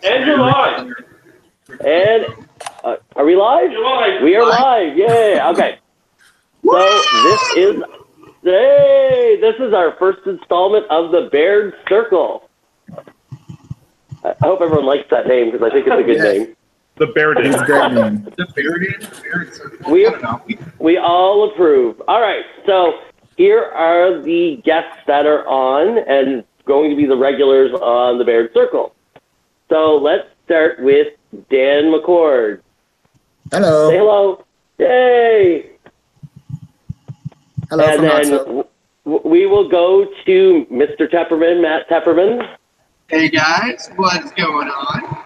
And you're live. And are we live? You're live. We are live. Yay. Okay. So this is our first installment of the Baird Circle. I hope everyone likes that name because I think it's a good name. The Baird is a great name. The Baird Circle. We all approve. All right. So here are the guests that are on and going to be the regulars on the Baird Circle. So let's start with Dan McCord. Hello. Say hello. Yay. Hello and from then Knoxville. We will go to Mr. Tepperman, Matt Tepperman. Hey guys, what's going on?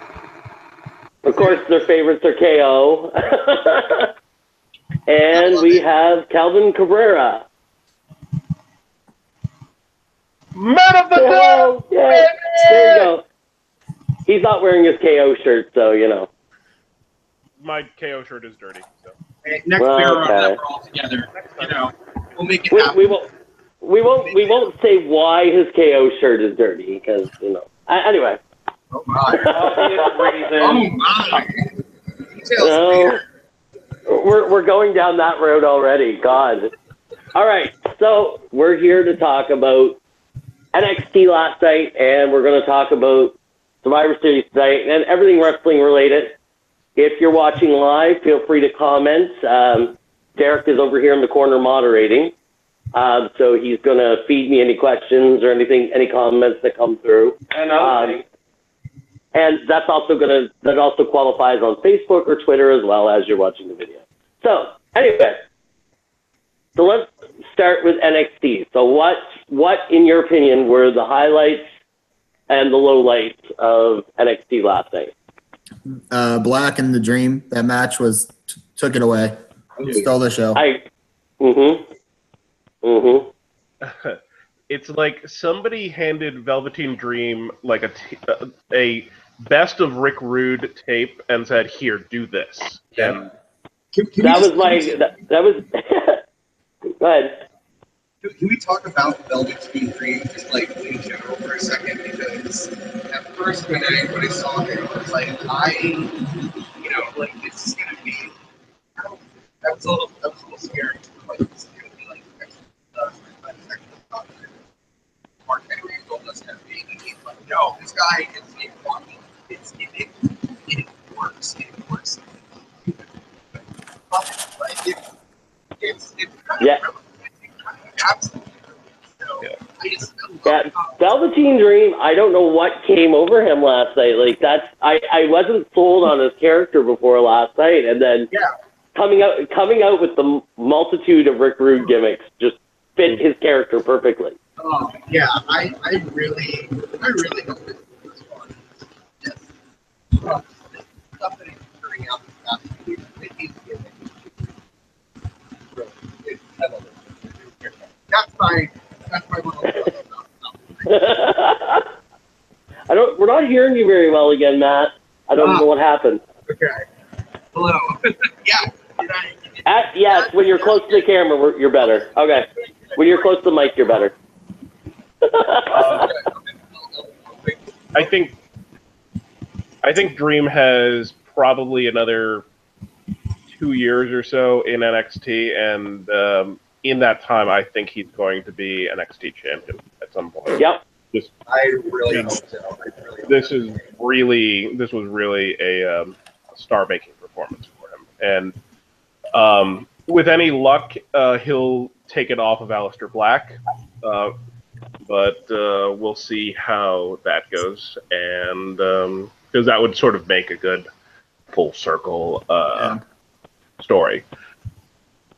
Of course, their favorites are KO. And we have Kelvin Cabrera. Man of the Hello. Yeah. There you go. He's not wearing his KO shirt, so you know. My KO shirt is dirty. So. Hey, next beer run that we're all together. You know, we'll make it happen. We won't say why his KO shirt is dirty because you know. Anyway. Oh my! Oh my! No, we're going down that road already. God. All right, so we're here to talk about NXT last night, and we're going to talk about Survivor Series tonight and everything wrestling related. If you're watching live, feel free to comment. Derek is over here in the corner moderating, so he's going to feed me any questions or anything, any comments that come through. And that also qualifies on Facebook or Twitter as well as you're watching the video. So anyway, so let's start with NXT. So what in your opinion were the highlights and the lowlights of NXT last night? Black and the Dream. That match took it away. Stole the show. It's like somebody handed Velveteen Dream like a best of Rick Rude tape and said, "Here, do this." Yeah. That was. Go ahead. Can we talk about Velveteen Dream just like in general for a second? Because at first when I saw him, I was like, this is gonna be. That was a little scary. Like this is gonna be like Mark Henry told us that being like, no, this guy is walking. It works. It works. It's kind of absolutely. So yeah, Velveteen Dream. I don't know what came over him last night. Like I wasn't sold on his character before last night, and then coming out with the multitude of Rick Rude gimmicks just fit his character perfectly. Oh yeah, I really hope it was fun. Yes. Stuff that he's turning out this past few weeks, it needs to get I love it. That's my little We're not hearing you very well again, Matt. I don't know what happened. Okay. Hello. Yes, when you're close to the camera, you're better. Okay. When you're close to the mic, you're better. I think Dream has probably another 2 years or so in NXT, and in that time, I think he's going to be NXT champion at some point. Yep. I really hope so. This was really a star-making performance for him, and with any luck, he'll take it off of Aleister Black. But we'll see how that goes, and because that would sort of make a good full circle story.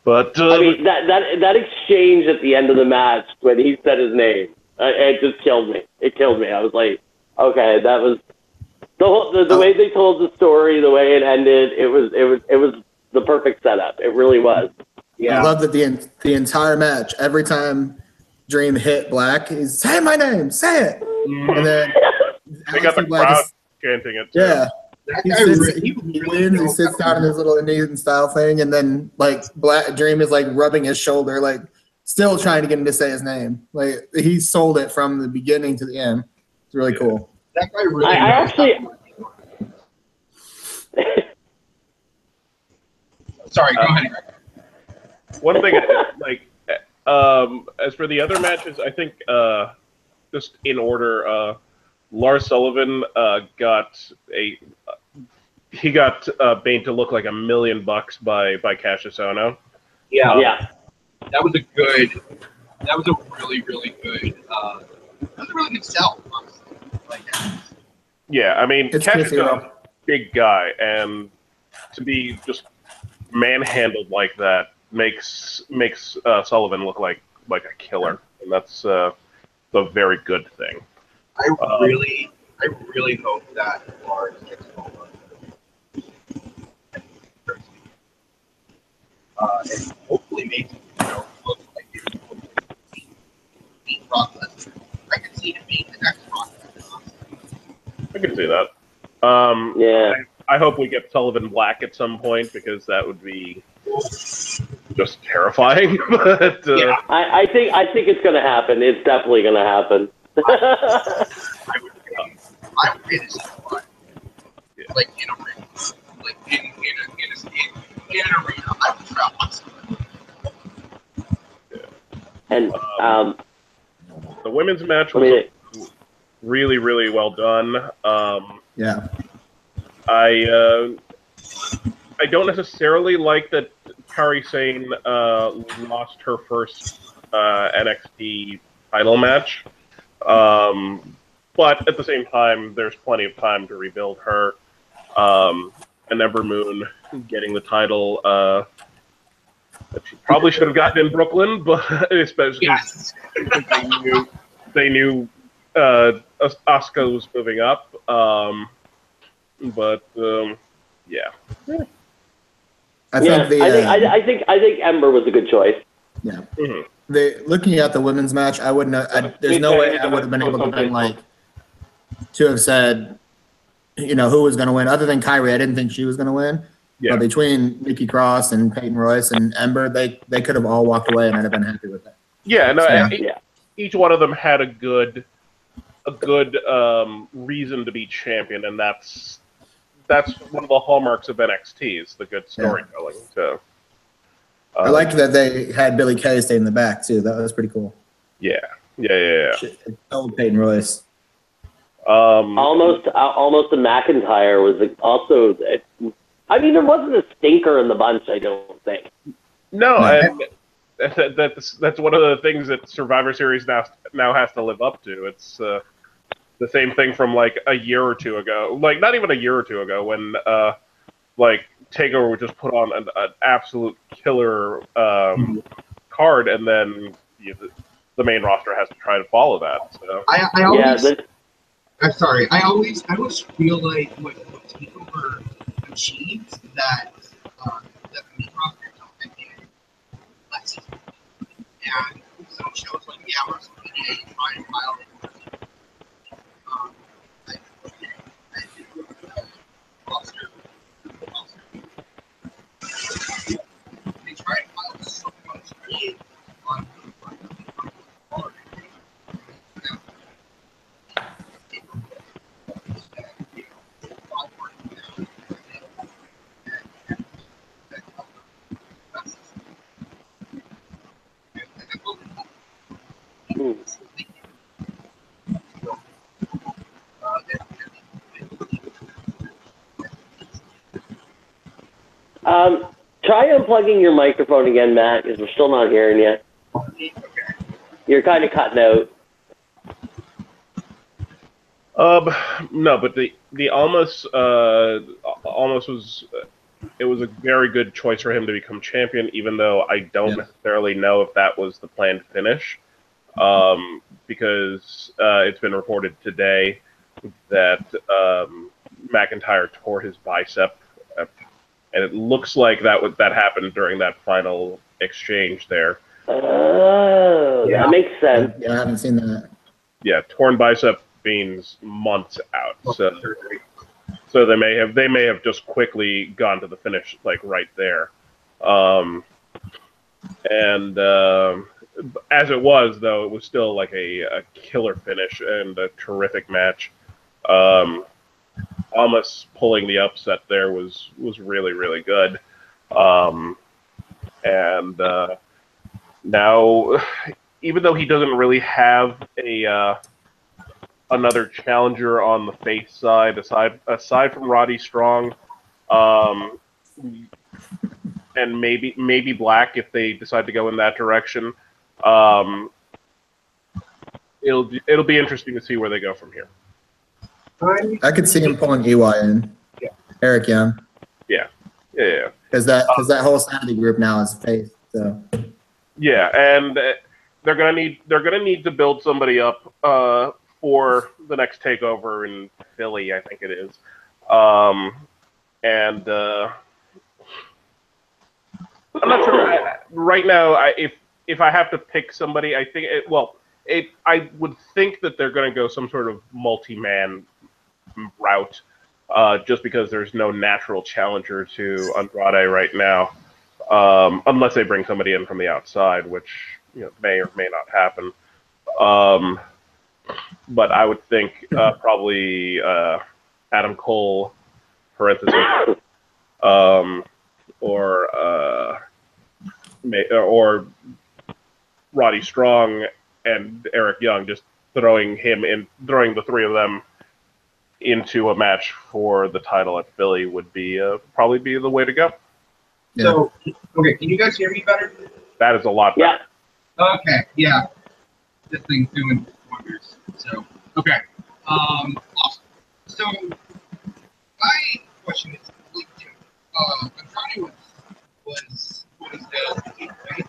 But I mean, that exchange at the end of the match when he said his name, it just killed me. It killed me. I was like, okay, that was the way they told the story, the way it ended. It was the perfect setup. It really was. Yeah, I love that the entire match, every time Dream hit Black, he's say my name, say it, and then they got the crowd chanting it too. Yeah. He wins. He sits down in his little Indian style thing, and then like Black Dream is like rubbing his shoulder, like still trying to get him to say his name. Like he sold it from the beginning to the end. It's really cool. That guy really I knows actually. how to- Sorry, go ahead. One thing, like, as for the other matches, I think just in order, Lars Sullivan got Bane to look like $1 million by Cassius Ohno. Yeah, Yeah. that was a really, really good. That was a really good sell, honestly. Like, Yeah, I mean, It's Cassius Chris Hero. Ohno's a big guy, and to be just manhandled like that makes Sullivan look like a killer, and that's a very good thing. I really hope that Lars gets over. And hopefully makes look like he beat Brock Lesnar. I can see him being the next Brock Lesnar. I can see that. Yeah. I hope we get Sullivan Black at some point, because that would be just terrifying. But Yeah. I think it's gonna happen. It's definitely gonna happen. I would pay this spot. Like in a ring. Like in an arena. I would try Sullivan. And the women's match was really, really well done. Yeah. I don't necessarily like that Kairi Sane lost her first NXT title match, but at the same time, there's plenty of time to rebuild her. And Ember Moon getting the title that she probably should have gotten in Brooklyn, but especially because they knew Asuka was moving up. But yeah. I think I think Ember was a good choice. Yeah. Mm-hmm. Looking at the women's match, I wouldn't have, there's no way I would have been able to been to have said, who was going to win other than Kyrie. I didn't think she was going to win. Yeah. But between Nikki Cross and Peyton Royce and Ember, they could have all walked away, and I'd have been happy with that. Yeah, no, So, each one of them had a good reason to be champion, and that's one of the hallmarks of NXT is the good storytelling. Yeah. So I liked that they had Billie Kay stay in the back too. That was pretty cool. Yeah. It told Peyton Royce. Almost a McIntyre was also. I mean, there wasn't a stinker in the bunch. I don't think. No, and that's one of the things that Survivor Series now has to live up to. It's the same thing from like a year or two ago, like not even a year or two ago, when like Takeover would just put on an absolute killer card, and then the main roster has to try to follow that. So I'm sorry. I always feel like what Takeover achieves that the main roster don't get less. And some shows like WrestleMania try and file it. I think the roster they try and file so much heat on card. Try unplugging your microphone again, Matt, because we're still not hearing you. You're kind of cutting out. No, but the almost was it was a very good choice for him to become champion, even though I don't necessarily know if that was the planned finish, because it's been reported today that McIntyre tore his bicep, and it looks like that happened during that final exchange there. Oh, that makes sense. Yeah, I haven't seen that. Yeah, torn bicep means months out. So they may have just quickly gone to the finish, like right there. And as it was, though, it was still like a killer finish and a terrific match. Amos pulling the upset there was really, really good. And now, even though he doesn't really have another challenger on the face side, aside from Roddy Strong, and maybe Black if they decide to go in that direction, it'll be interesting to see where they go from here. I could see him pulling EY in. Yeah. Eric Young. Yeah. Because that whole side of the group now is face. So. Yeah, and they're gonna need to build somebody up for the next takeover in Philly, I think it is. And I'm not sure right now. If I have to pick somebody, I think I would think that they're going to go some sort of multi-man route, just because there's no natural challenger to Andrade right now, unless they bring somebody in from the outside, which may or may not happen. But I would think probably Adam Cole, parenthesis, or Roddy Strong and Eric Young, just throwing the three of them into a match for the title at Philly would be probably be the way to go. Yeah. So, okay, can you guys hear me better? That is a lot better. Yeah. Okay, yeah. This thing's doing wonders. So, okay. Awesome. So, my question is, Andrade was the right?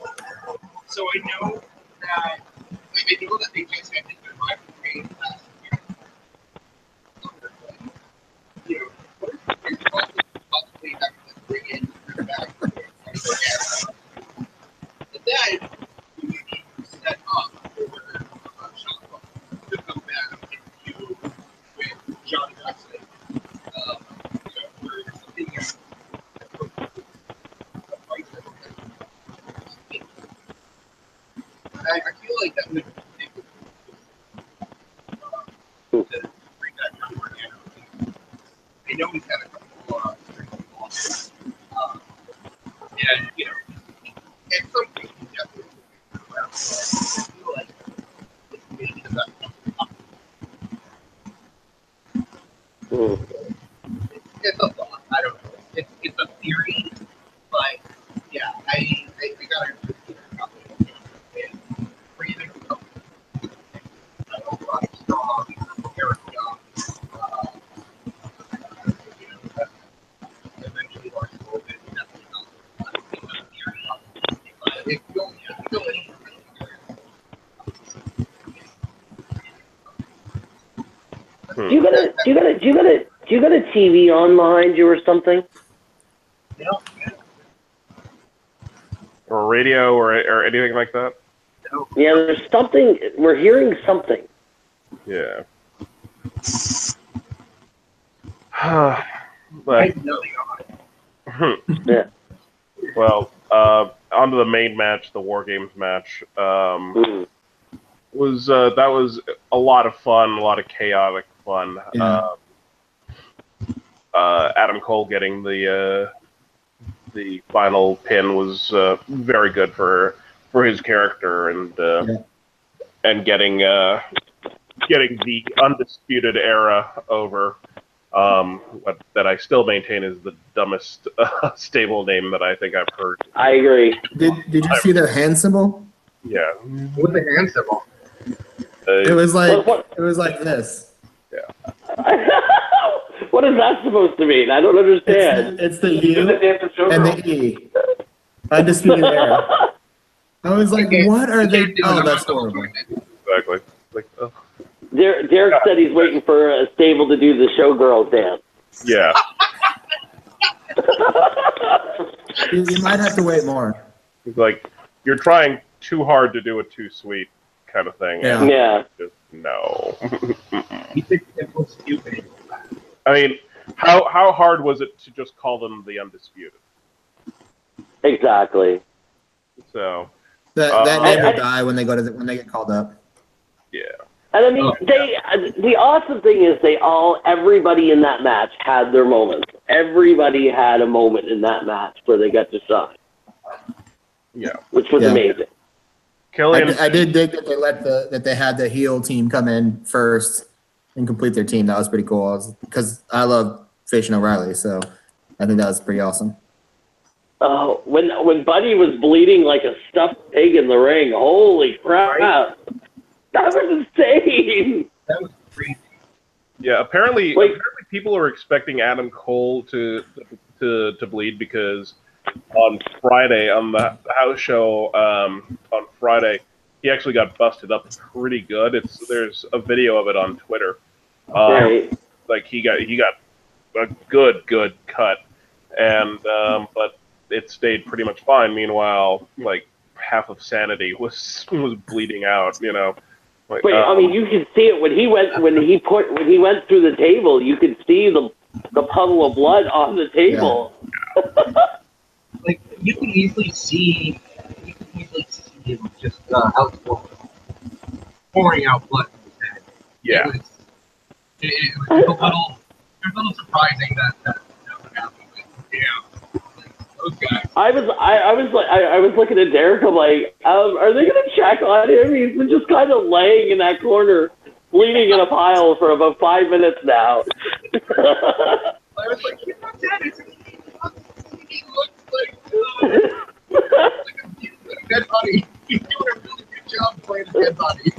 So I know that they just had the rivalry last year. What is possibly having to bring in your back again? And then we need to set up for Sean to come back and do with John Jackson. For something else. I feel like that would bring that number down. I know he's had a couple losses. And, at some point, he definitely will be around. I feel like it's maybe the best. It's a thought. I don't know. It's a theory, but yeah, I gotta agree with you. Strong, Eric Young, eventually Lars Logan, Do you got a TV on behind you or something? No. Or radio or anything like that? No. Yeah, there's something. We're hearing something. Yeah. But, I know they are. Yeah. well, on to the main match, the wargames match. That was a lot of fun, a lot of chaotic fun. Yeah. Adam Cole getting the final pin was very good for his character, and getting the Undisputed Era over. That I still maintain is the dumbest stable name that I think I've heard. I agree. Did you see their hand symbol? Yeah. With the hand symbol. It was like What? it was like this. Yeah. What is that supposed to mean? I don't understand. It's the U and the E. Undisputed Era. I was like, what are they? Oh, that's horrible. Exactly. Like, oh. Derek said he's waiting for a stable to do the showgirl dance. Yeah. You might have to wait more. It's like, you're trying too hard to do it too sweet kind of thing. Yeah. Yeah. Just, no. You think it was stupid? I mean, how hard was it to just call them the Undisputed? Exactly. So That name will die when they get called up. yeah. And I mean, the awesome thing is everybody in that match had their moments. Everybody had a moment in that match where they got to shine. Yeah. Which was amazing. I did dig that they had the heel team come in first and complete their team. That was pretty cool. Because I love Fish and O'Reilly, so I think that was pretty awesome. Oh, when Buddy was bleeding like a stuffed pig in the ring, holy crap. Right? That was insane. That was crazy. Yeah, apparently people are expecting Adam Cole to bleed because on Friday, on the house show on Friday, he actually got busted up pretty good. There's a video of it on Twitter. Right. Like he got a good cut, and but it stayed pretty much fine. Meanwhile, like half of Sanity was bleeding out. You know. Like, I mean, you could see it when he went through the table. You could see the puddle of blood on the table. Yeah. Like you can easily see him just pouring out blood from his head. Yeah. It was a little surprising that would happen. Those guys. I was looking at Derek. I'm like, are they going to check on him? He's been just kind of laying in that corner, bleeding in a pile for about 5 minutes now. I was like, he's not dead. He looks like a dead body. He's doing a really good job playing a dead body.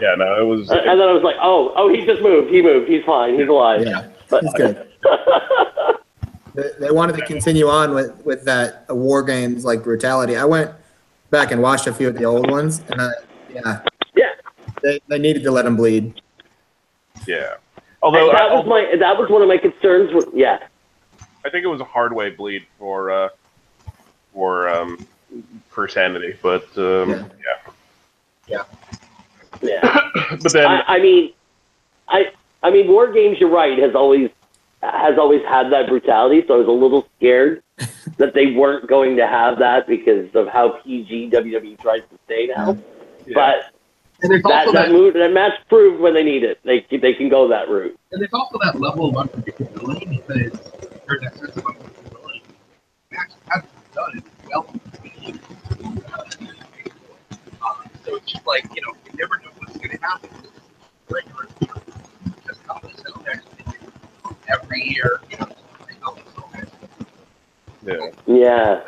Yeah, no, it was. And then I was like, oh, he just moved. He moved. He's fine. He's alive. Yeah, he's good. They wanted to continue on with that War Games like brutality. I went back and watched a few of the old ones, and they needed to let him bleed. Yeah, although that was one of my concerns. I think it was a hard way bleed for Sanity, but yeah. But then I mean, War Games. You're right. Has always had that brutality, so I was a little scared that they weren't going to have that because of how PG WWE tries to stay now. Yeah. But that match proved when they need it. They can go that route. And there's also that level of unpredictability or that sense of unpredictability. Match hasn't done it well. So it's just like, you never know what's going to happen. Just how this every year, Yeah.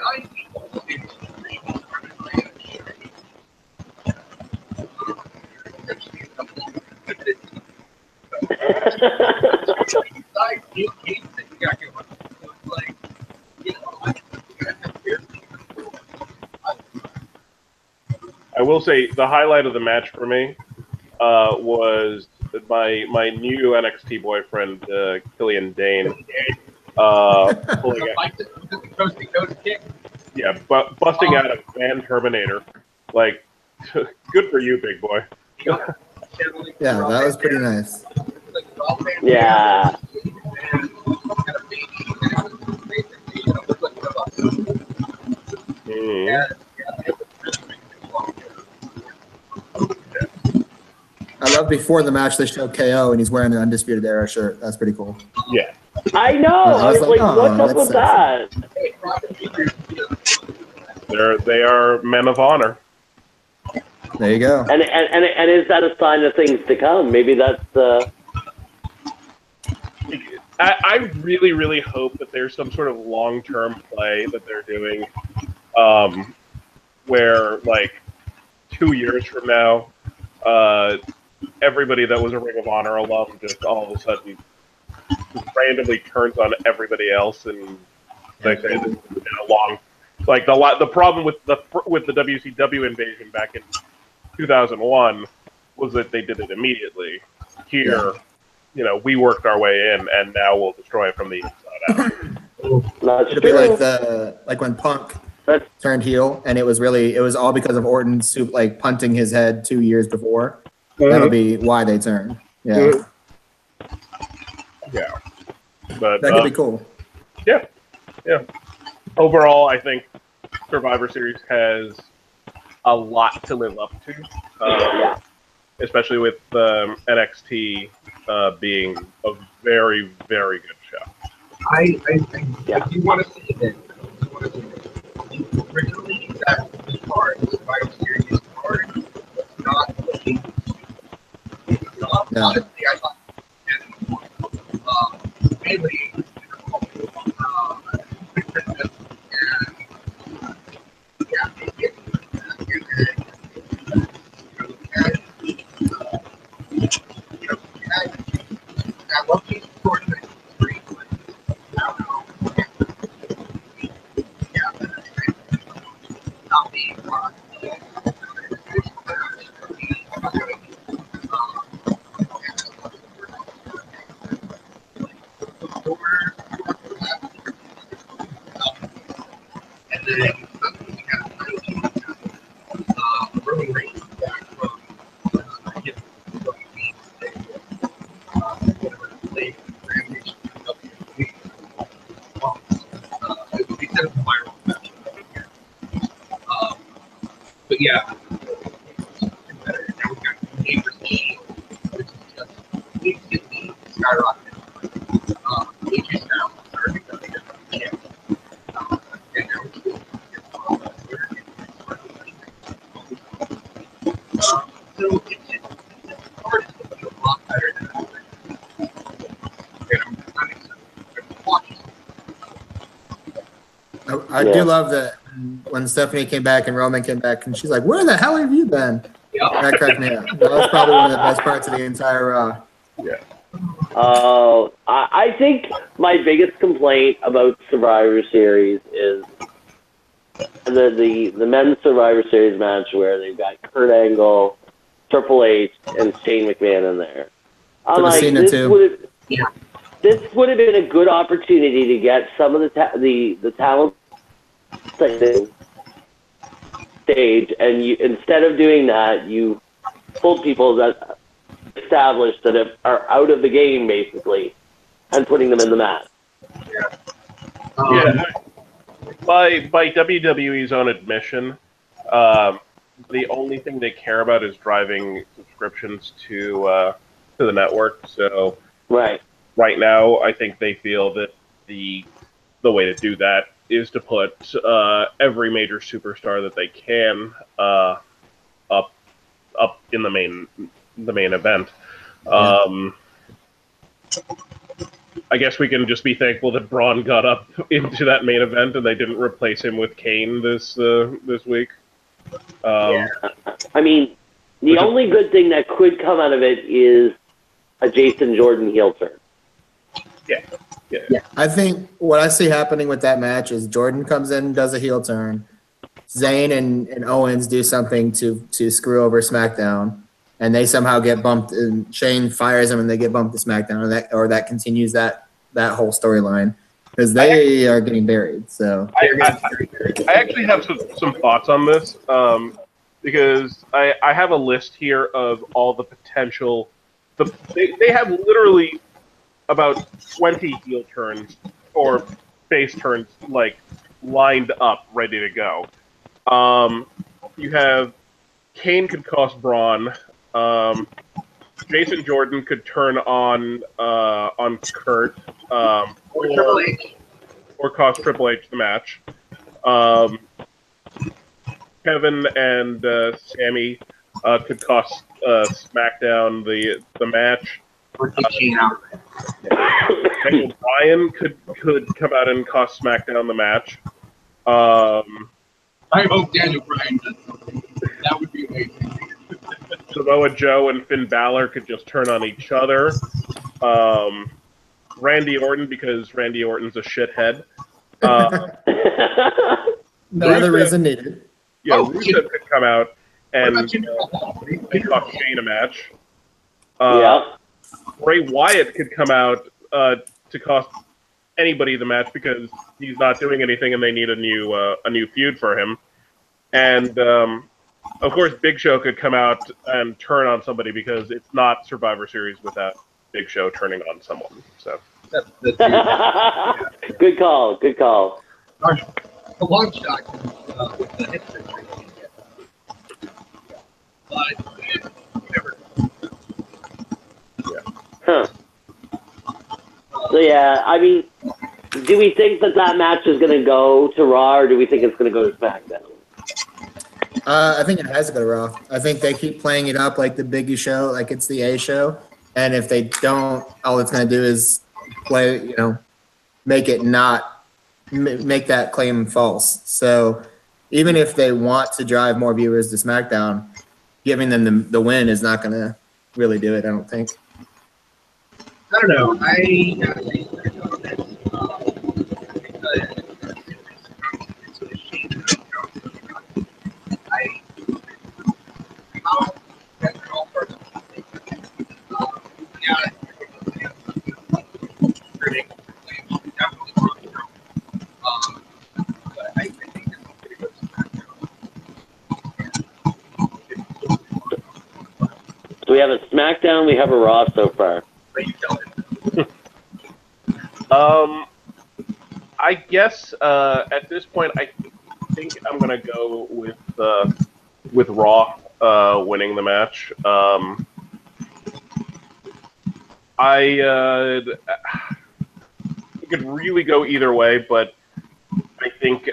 I will say the highlight of the match for me was my new NXT boyfriend, Killian Dane, pulling out, busting out a Van Terminator. Like, good for you, big boy. Yeah, that was pretty nice. Yeah. I love before the match they showed KO and he's wearing the Undisputed Era shirt. That's pretty cool. Yeah. I know. I was like, what's up with that? They are men of honor. There you go. And is that a sign of things to come? Maybe that's. I really, really hope that there's some sort of long-term play that they're doing, where like 2 years from now, everybody that was a Ring of Honor alum just all of a sudden randomly turns on everybody else, and they say this has been a long. Like the problem with the WCW invasion back in 2001 was that they did it immediately. Here, we worked our way in, and now we'll destroy it from the inside out. It'd be like when Punk turned heel, and it was all because of Orton punting his head 2 years before. Mm-hmm. That'll be why they turned. Yeah. Mm-hmm. Yeah. But that could be cool. Yeah. Yeah. Overall, I think Survivor Series has a lot to live up to. especially with NXT being a very, very good show. I do want to say that. Originally, that card, the Survivor Series card, was not the No. honestly, I thought mainly I love these tournaments. Not being and then we have early race back from but yeah, now we've got Neighbors Shield, which is just instantly skyrocketed. AJ Styles started becoming a champ. And now so it's hard to be a lot better than and I'm excited to watch it. I do love that when Stephanie came back and Roman came back, and she's like, "Where the hell have you been?" Yeah. That cracked me up. That was probably one of the best parts of the entire Raw. Yeah. Oh, I think my biggest complaint about Survivor Series is the men's Survivor Series match where they've got Kurt Angle, Triple H, and Shane McMahon in there. I'm like, this would have been a good opportunity to get some of the talent stage, and you, instead of doing that, you pulled people that established that are out of the game basically, and putting them in the match. Yeah. By WWE's own admission, the only thing they care about is driving subscriptions to the network. So right now, I think they feel that the way to do that is to put every major superstar that they can up in the main event. I guess we can just be thankful that Braun got up into that main event and they didn't replace him with Kane this week. I mean, the only good thing that could come out of it is a Jason Jordan heel turn. Yeah. I think what I see happening with that match is Jordan comes in, does a heel turn. Zayn and Owens do something to screw over SmackDown, and they somehow get bumped. And Shane fires them, and they get bumped to SmackDown, or that continues that whole storyline because they are getting buried. So I actually have some thoughts on this because I have a list here of all the potential. They have literally about 20 heel turns or face turns lined up, ready to go. You have Kane could cost Braun. Jason Jordan could turn on Kurt, or cost Triple H the match. Kevin and Sammy could cost SmackDown the match. Daniel Bryan could come out and cost SmackDown the match. I hope Daniel Bryan does something. That would be amazing. Samoa Joe and Finn Balor could just turn on each other. Randy Orton, because Randy Orton's a shithead. No other reason needed. Yeah, Rusev could come out and cost Shane a match. Bray Wyatt could come out to cost anybody the match because he's not doing anything and they need a new feud for him. And of course, Big Show could come out and turn on somebody because it's not Survivor Series without Big Show turning on someone. So that's good call. Good call. The long shot with the hip surgery. But whatever. Huh. So yeah, I mean, do we think that match is going to go to Raw, or do we think it's going to go to SmackDown? I think it has to go to Raw. I think they keep playing it up like the Biggie show, like it's the A show. And if they don't, all it's going to do is play, make it not, make that claim false. So even if they want to drive more viewers to SmackDown, giving them the win is not going to really do it, I don't think. I don't know. So we have a SmackDown, we have a Raw so far. I guess at this point, I think I'm gonna go with Raw winning the match. It could really go either way, but I think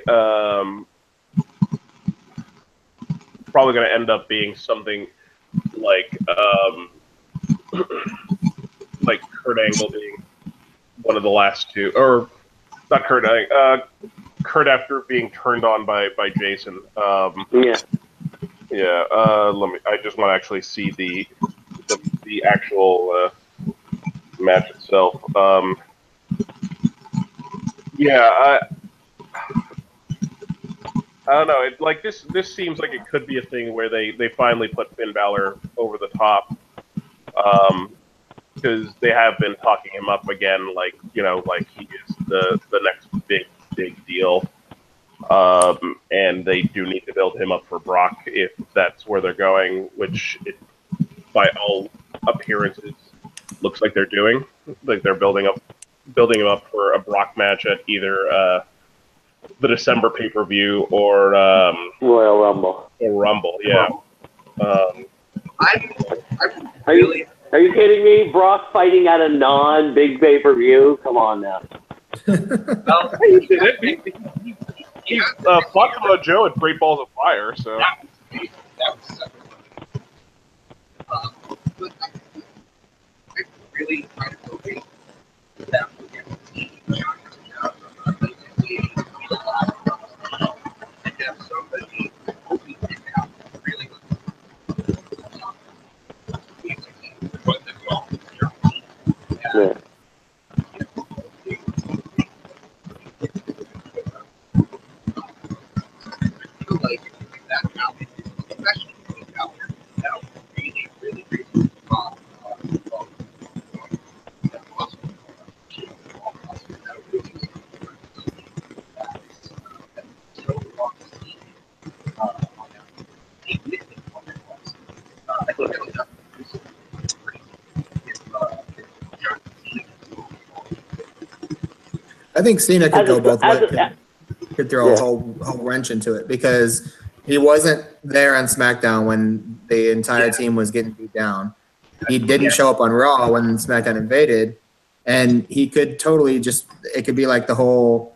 probably gonna end up being something like like Kurt Angle being one of the last two, or not Kurt. Kurt after being turned on by Jason. Yeah. Yeah. I just want to actually see the actual match itself. Yeah. I don't know. This seems like it could be a thing where they finally put Finn Balor over the top. Because they have been talking him up again, like he is the next big deal, and they do need to build him up for Brock if that's where they're going, which by all appearances looks like they're doing. Like they're building him up for a Brock match at either the December pay-per-view or Royal Rumble. Or Rumble, yeah. Are you kidding me? Brock fighting at a non-big pay-per-view? Come on now. Well, He did it. He fought Joe at Great Balls of Fire, so. That was but I really try to focus that and have somebody who can have really Yeah. I think Cena could go both ways. Could throw Yeah. a whole wrench into it because he wasn't there on SmackDown when the entire team was getting beat down. He didn't show up on Raw when SmackDown invaded, and he could totally it could be like the whole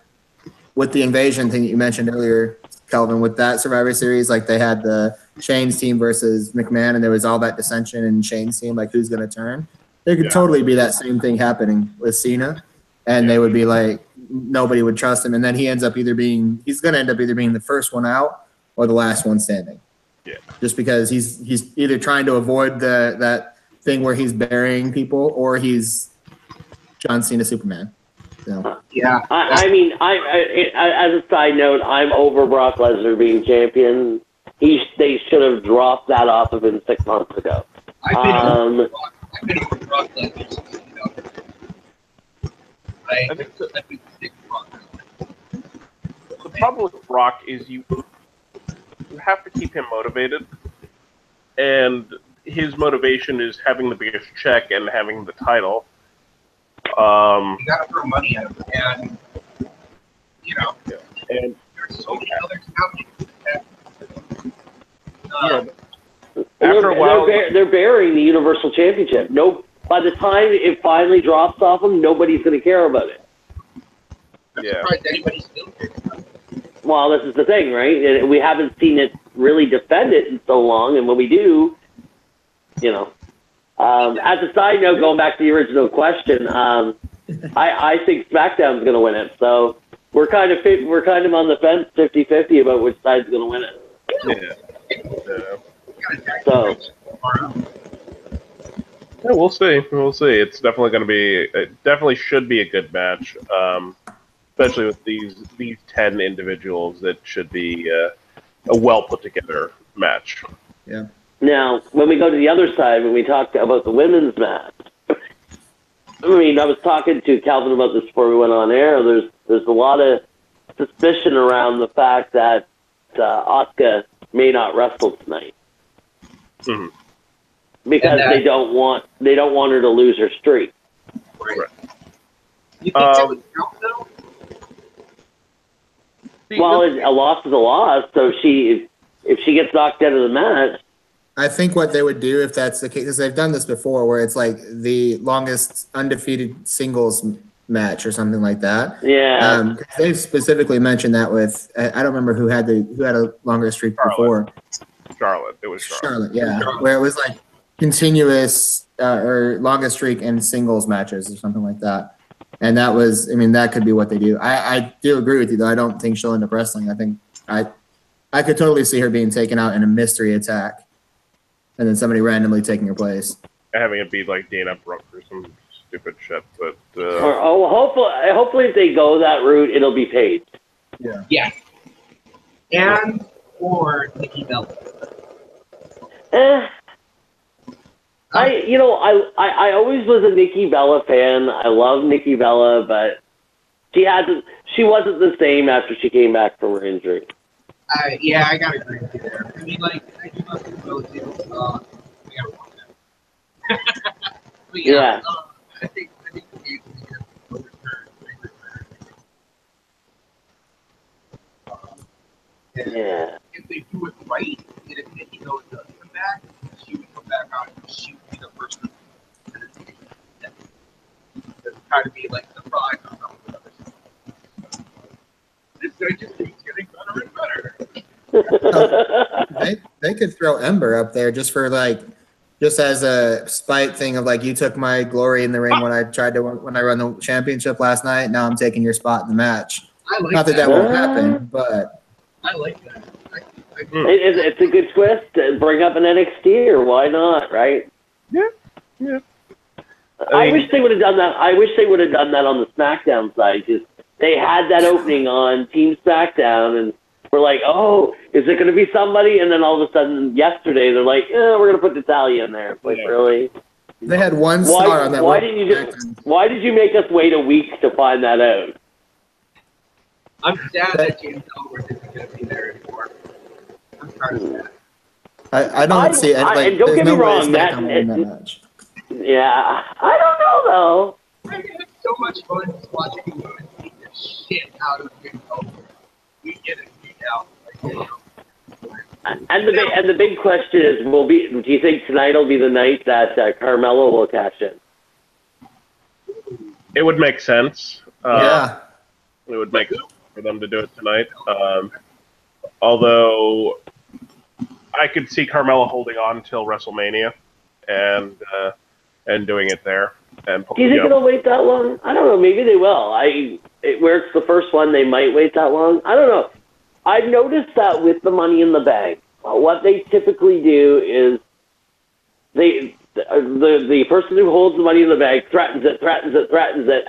with the invasion thing that you mentioned earlier, Kelvin, with that Survivor Series, like they had the Shane's team versus McMahon, and there was all that dissension in Shane's team, like who's going to turn. There could totally be that same thing happening with Cena, and they would be like, nobody would trust him, and then he's going to end up either being the first one out or the last one standing. Yeah. Just because he's either trying to avoid that thing where he's burying people, or he's John Cena Superman. So. Yeah. I mean, as a side note, I'm over Brock Lesnar being champion. They should have dropped that off of him 6 months ago. I've been over Brock Lesnar. The problem with Brock is you have to keep him motivated, and his motivation is having the biggest check and having the title. You gotta throw money at him, and and there's so many other companies. after a while, they're burying the Universal Championship. by the time it finally drops off them, nobody's going to care about it. I'm Yeah. surprised anybody's still cares about it. Well, this is the thing, right? We haven't seen it really defend it in so long, and when we do, you know. As a side note, going back to the original question, I think SmackDown's going to win it. So we're kind of on the fence, 50-50 about which side's going to win it. Yeah. So Yeah, we'll see. We'll see. It's definitely going to be. It definitely should be a good match, especially with these 10 individuals. It should be a well put together match. Yeah. now, when we go to the other side, when we talk about the women's match, I mean, I was talking to Kelvin about this before we went on air. There's a lot of suspicion around the fact that Asuka may not wrestle tonight. Mm-hmm. Because they don't want her to lose her streak. Right. You think that would count, though? Well, a loss is a loss. So if she gets knocked out of the match, I think what they would do if that's the case, because they've done this before, where it's like the longest undefeated singles match or something like that. Yeah. They've specifically mentioned that with I don't remember who had a longer streak before. Charlotte. It was Charlotte. Yeah, where it was like continuous or longest streak in singles matches or something like that. And that was, I mean, that could be what they do. I do agree with you, though. I don't think she'll end up wrestling. I think I could totally see her being taken out in a mystery attack and then somebody randomly taking her place. Having it be like Dana Brooke or some stupid shit. But hopefully if they go that route, it'll be Paige. Yeah. Yeah. And or Nikki Bella. I always was a Nikki Bella fan. I love Nikki Bella, but she wasn't the same after she came back from her injury. Yeah, I gotta agree with you there. I mean, like, I do love Nikki Bella too. We gotta watch that. But yeah. I think the game's gonna Yeah. If they do it right, and if Nikki Bella does come back, she would come back on. She would be the first one. It's kind of be like surprise or something. This guy just keeps getting better and better. They could throw Ember up there just as a spite thing of like, you took my glory in the ring when I run the championship last night. Now I'm taking your spot in the match. I like Not that won't happen, but I like that. It's a good twist to bring up an NXT, or why not, right? Yeah. I wish they would have done that. I wish they would have done that on the SmackDown side, because they had that opening on Team SmackDown, and we're like, oh, is it going to be somebody? And then all of a sudden, yesterday, they're like, we're going to put Natalia in there. Like, really? they had one star on that. Why did you make us wait a week to find that out? I'm sad that James Ellsworth isn't going to be there anymore. I'm kind of sad. I don't see it. Like, don't get me wrong, that match. Yeah, I don't know though. I had so much fun just watching the women beat the shit out of James Ellsworth. We get it beat out. And the big question is, do you think tonight will be the night that Carmelo will cash in? It would make sense. Yeah. It would make sense for them to do it tonight. Although I could see Carmella holding on until WrestleMania and doing it there. And do you think it'll wait that long? I don't know. Maybe they will. Where it's the first one, they might wait that long. I don't know. I've noticed that with the Money in the Bank, what they typically do is the person who holds the Money in the Bank threatens it,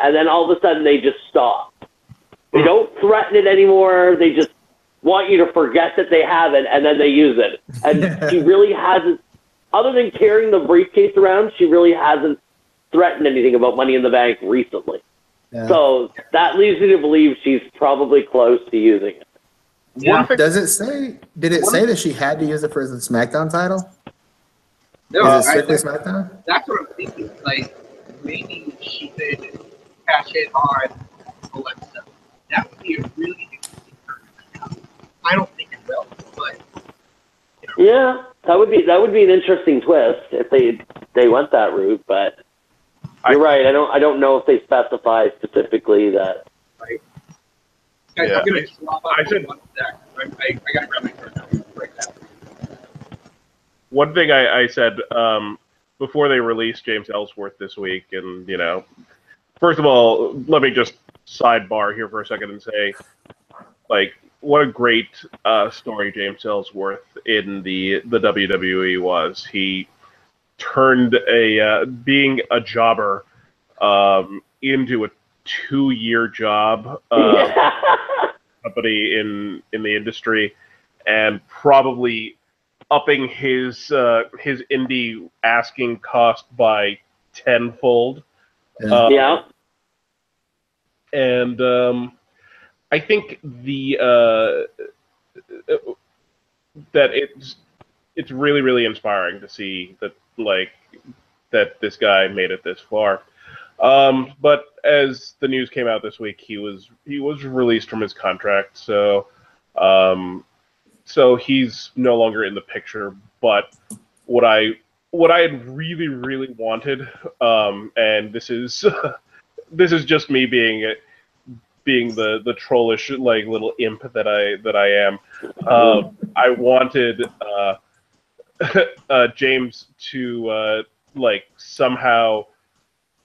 and then all of a sudden they just stop. They don't threaten it anymore. They just want you to forget that they have it, and then they use it. And she really hasn't, other than carrying the briefcase around, she really hasn't threatened anything about Money in the Bank recently. Yeah. So that leads me to believe she's probably close to using it. Yeah. Did it say that she had to use it for the SmackDown title? No, is it strictly SmackDown? That's what I'm thinking. Like, maybe she could cash in on Alexa. That would be a really interesting turn. I don't think it will, but yeah, that would be an interesting twist if they went that route. But You're right. I don't know if they specify specifically that. Right. Guys, Yeah. I'm gonna swap up I said- one sec. I gotta grab my card now. Right now. One thing I said before they released James Ellsworth this week, and first of all, let me just sidebar here for a second and say, like, what a great story James Ellsworth in the WWE was. He turned being a jobber into a 2-year job company in the industry, and probably upping his indie asking cost by tenfold. Yeah. And I think that it's really, really inspiring to see that this guy made it this far. But as the news came out this week, he was released from his contract, so he's no longer in the picture. But what I had really, really wanted, and this is just me being the trollish like little imp that I am. I wanted James to somehow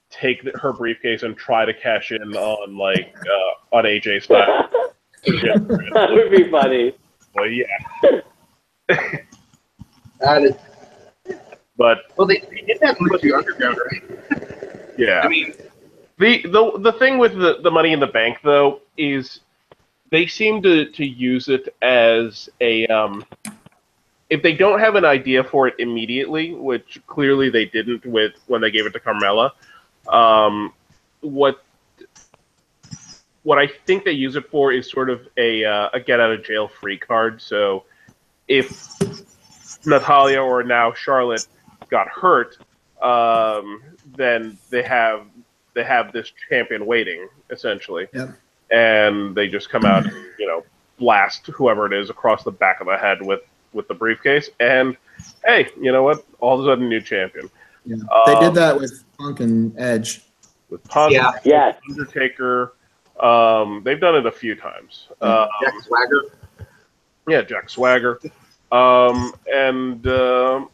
take her briefcase and try to cash in on AJ Styles. That would be funny. Well, yeah. That is. But Well, they did that with the Underground, right? yeah. I mean, The thing with the Money in the Bank, though, is they seem to use it as a if they don't have an idea for it immediately, which clearly they didn't when they gave it to Carmella. What I think they use it for is sort of a get out of jail free card. So if Natalya or now Charlotte got hurt, then they have this champion waiting, essentially. Yep. And they just come out and, blast whoever it is across the back of the head with the briefcase. And, hey, you know what? All of a sudden, new champion. Yeah. They did that with Punk and Edge. With Punk, Yeah. Undertaker. They've done it a few times. Jack Swagger. Yeah, Jack Swagger. And I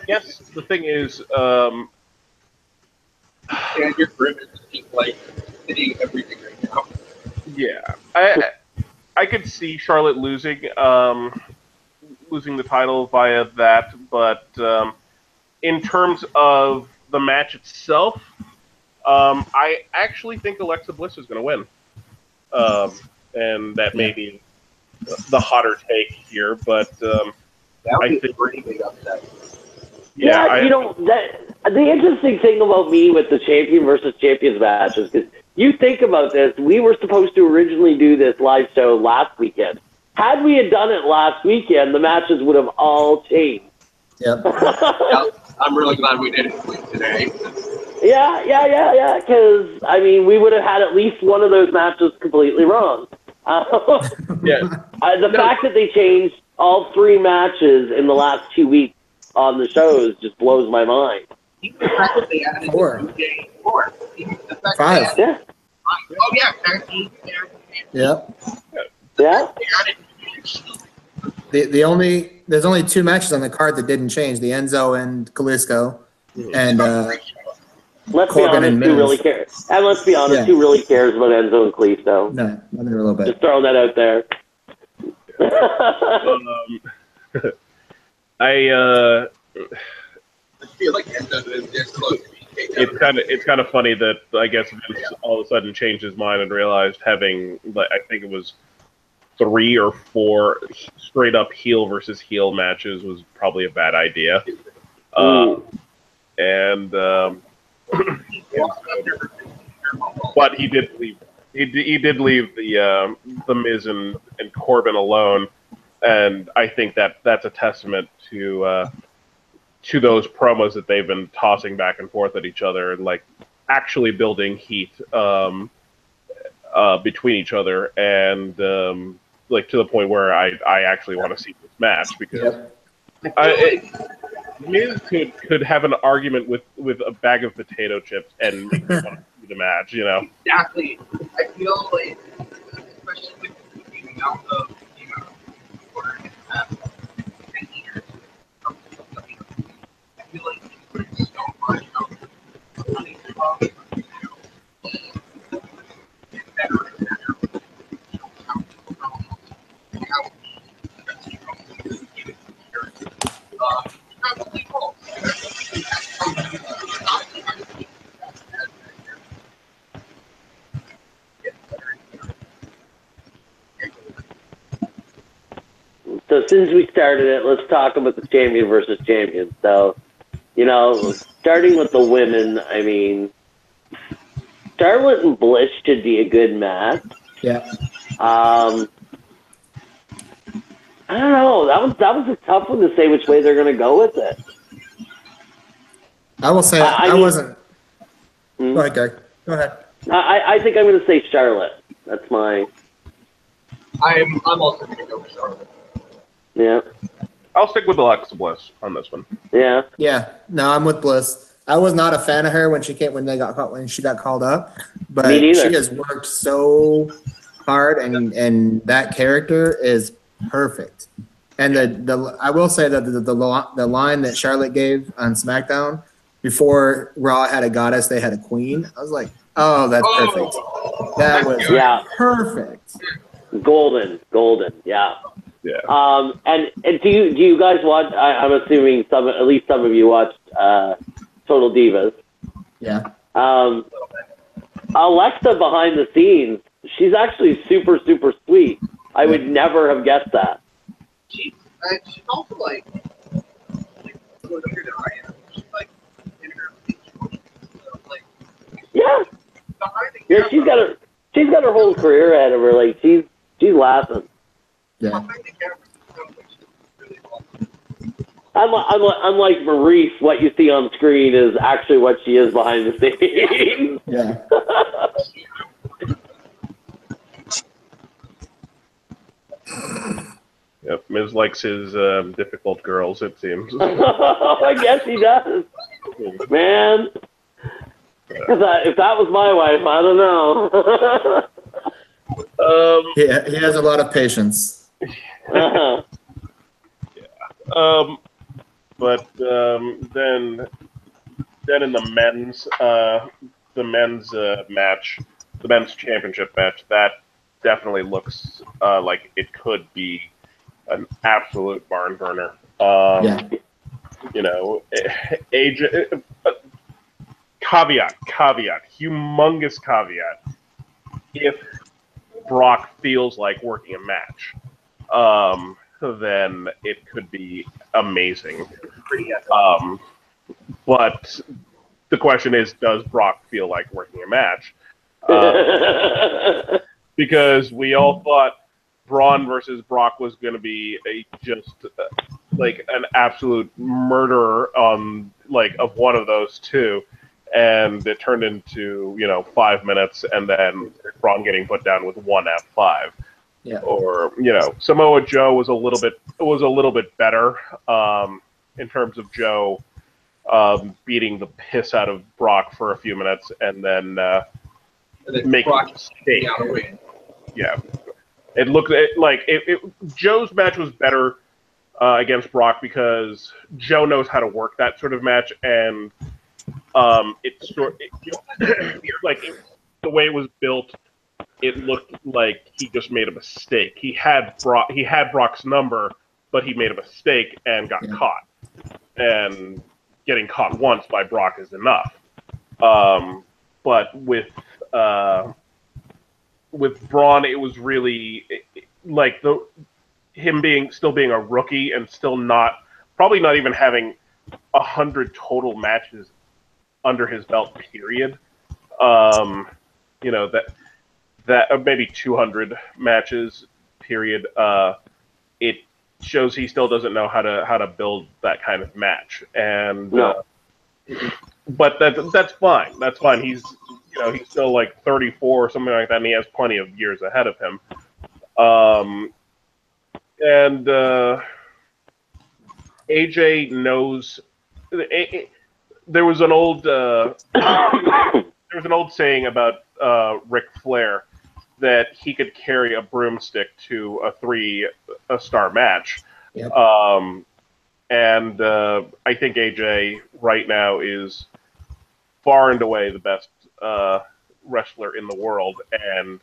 guess the thing is, And your Griffin is hitting everything right now. yeah, I could see Charlotte losing the title via that, but in terms of the match itself, I actually think Alexa Bliss is going to win, and that may be the hotter take here, but That would be I think a pretty big upset. Yeah, the interesting thing about me with the champion versus champions match is because you think about this, we were supposed to originally do this live show last weekend. Had we had done it last weekend, the matches would have all changed. Yep. I'm really glad we did it today. Yeah. Because we would have had at least one of those matches completely wrong. The fact that they changed all 3 matches in the last 2 weeks on the shows just blows my mind. Even the fact that they added 4. the day 4. Even the fact 5. Yeah. Oh yeah, 13. Yep. Yeah. There's only 2 matches on the card that didn't change: the Enzo and Kalisto, and Let's be Corbin honest, and who Miz. really cares? And let's be honest, who really cares about Enzo and Kalisto? No, not in a little bit. Just throwing that out there. I feel like it's close. it's kind of funny that I guess Vince all of a sudden changed his mind and realized having, I think it was 3 or 4 straight up heel versus heel matches was probably a bad idea. But he did leave. He did leave the Miz and Corbin alone, and I think that's a testament to those promos that they've been tossing back and forth at each other, and actually building heat between each other, and to the point where I actually want to see this match because Miz could have an argument with a bag of potato chips and make me want to see the match, you know. Exactly. I feel like, especially with the amount of order in the past 10 years, I feel like he learned so much of running from and better and better. How to grow, how he give it to the character. Probably cool. So since we started it, let's talk about the champion versus champion. So, starting with the women, I mean, Charlotte and Bliss should be a good match. Yeah. I don't know. That was a tough one to say which way they're going to go with it. I will say I wasn't. Go ahead, Greg. Go ahead. I think I'm going to say Charlotte. That's my. I'm also going to go with Charlotte. Yeah. I'll stick with Alexa Bliss on this one. Yeah. Yeah. No, I'm with Bliss. I was not a fan of her when she got called up, but Me neither. she has worked so hard, and that character is perfect. And I will say that the line that Charlotte gave on SmackDown before Raw had a goddess, they had a queen. I was like, oh, that's perfect. That was perfect. Golden. Yeah. Yeah. And do you guys watch? I'm assuming at least some of you watched Total Divas. Yeah. Alexa behind the scenes, she's actually super, super sweet. I would never have guessed that. She's also like younger than I am. She's like in her like Yeah. behind the Yeah, she's got her whole career ahead of her. Like she's laughing. Yeah. behind the camera. Really well. Unlike Maurice, what you see on screen is actually what she is behind the scenes. Yeah. Yep, Miz likes his difficult girls, it seems. I guess he does. Man. If that was my wife, I don't know. He has a lot of patience. But then in the men's match, the men's championship match, that definitely looks like it could be an absolute barn burner. Age. Caveat, humongous caveat. If Brock feels like working a match, then it could be amazing. But the question is, does Brock feel like working a match? Because we all thought Braun versus Brock was going to be like an absolute murder of one of those two. And it turned into 5 minutes, and then Braun getting put down with one F5. Yeah. Or Samoa Joe was a little bit better in terms of Joe beating the piss out of Brock for a few minutes, and then making a mistake. Yeah, it looked like Joe's match was better against Brock because Joe knows how to work that sort of match, and the way it was built, it looked like he just made a mistake. He had Brock's number, but he made a mistake and got caught. And getting caught once by Brock is enough. But with Braun, it was really like him still being a rookie and still probably not even having 100 total matches under his belt, period. That maybe 200 matches, period. It shows he still doesn't know how to build that kind of match, and but that's fine. That's fine. He's still like 34 or something like that, and he has plenty of years ahead of him. AJ knows. There was an old saying about Ric Flair that he could carry a broomstick to a 3-star match. Yep. And I think AJ right now is far and away the best wrestler in the world. And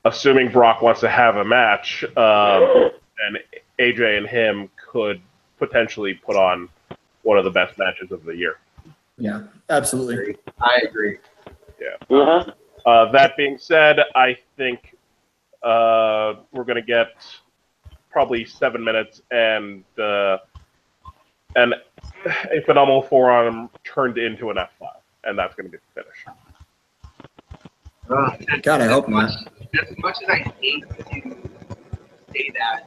assuming Brock wants to have a match, then AJ and him could potentially put on one of the best matches of the year. Yeah, absolutely. I agree. Yeah. Uh-huh. That being said, I think we're going to get probably 7 minutes and a phenomenal forearm turned into an F5, and that's going to be the finish. God, I hope not. As much as I hate to say that,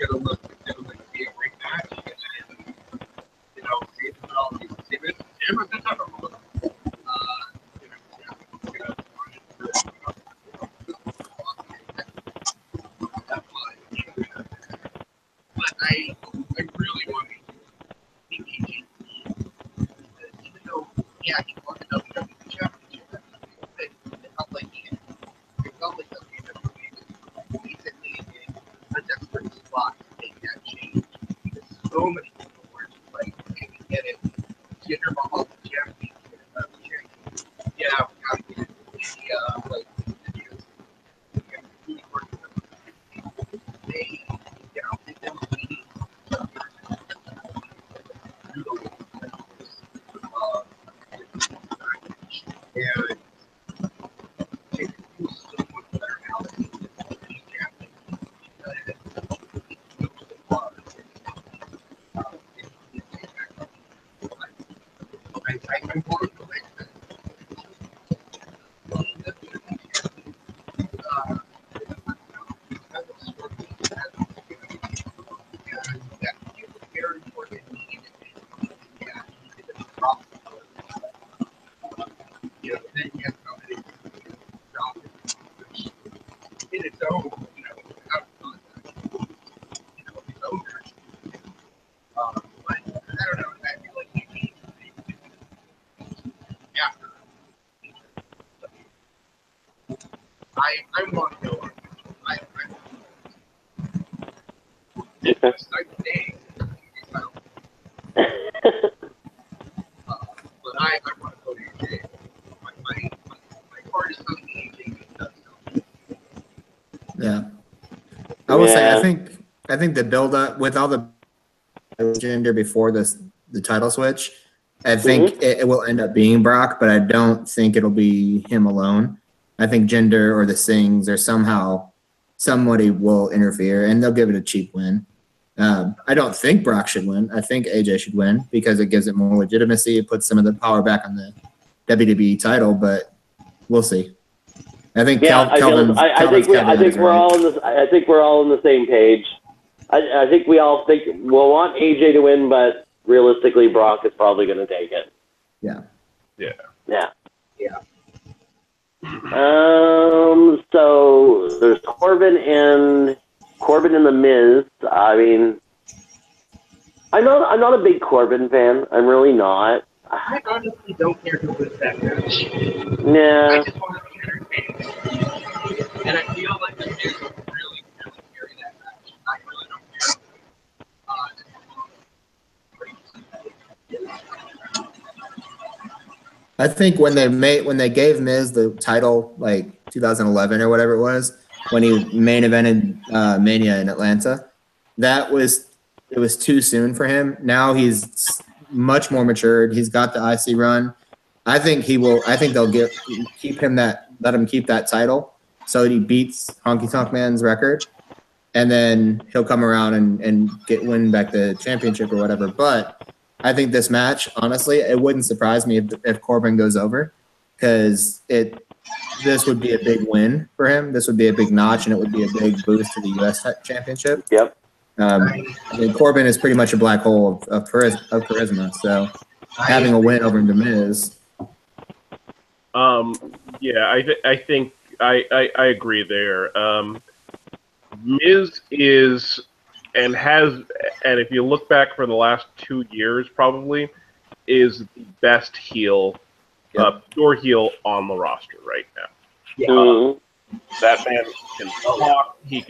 gonna look be a great match, and save it. And we're gonna talk about but I really want to think even though, yeah, he won the WWE Championship, it felt like WWE basically in a desperate spot to make that change. Because so many people were just like, hey, we get it. Jinder Mahal, the champion. Yeah, we gotta get it. Like, they, them beating and it feels so much better now that he's the champion. I'm going to like that. Very important. Then you have to in its own, without its own version. But I don't know. I feel like you need after. I want to go on. It's like the day. But I want to go to AJ. My heart is telling me AJ does go. Yeah. I will say, I think the build up with all the gender before the title switch, I think it will end up being Brock, but I don't think it'll be him alone. I think Jinder or the Sings or somebody will interfere and they'll give it a cheap win. I don't think Brock should win. I think AJ should win because it gives it more legitimacy. It puts some of the power back on the WWE title, but we'll see. I think I think we're all on the same page. I think we all think we'll want AJ to win, but realistically, Brock is probably going to take it. Yeah. So there's Corbin and the Miz. I mean, I'm not a big Corbin fan. I'm really not. I honestly don't care who wins that match. Nah. I just want to be entertained. And I feel like the Miz will really carry that match. I really don't care. I think when they gave Miz the title, like 2011 or whatever it was, when he main evented Mania in Atlanta, it was too soon for him. Now he's much more matured. He's got the IC run. I think they'll let him keep that title so that he beats Honky Tonk Man's record, and then he'll come around and win back the championship or whatever. But I think this match, honestly, it wouldn't surprise me if Corbin goes over, because this would be a big win for him. This would be a big notch, and it would be a big boost to the U.S. championship. Yep. Corbin is pretty much a black hole of charisma, so having a win over The Miz. I think I agree there. Miz is and if you look back for the last 2 years, probably is the best heel, pure heel on the roster right now. Mhm. That man can talk. He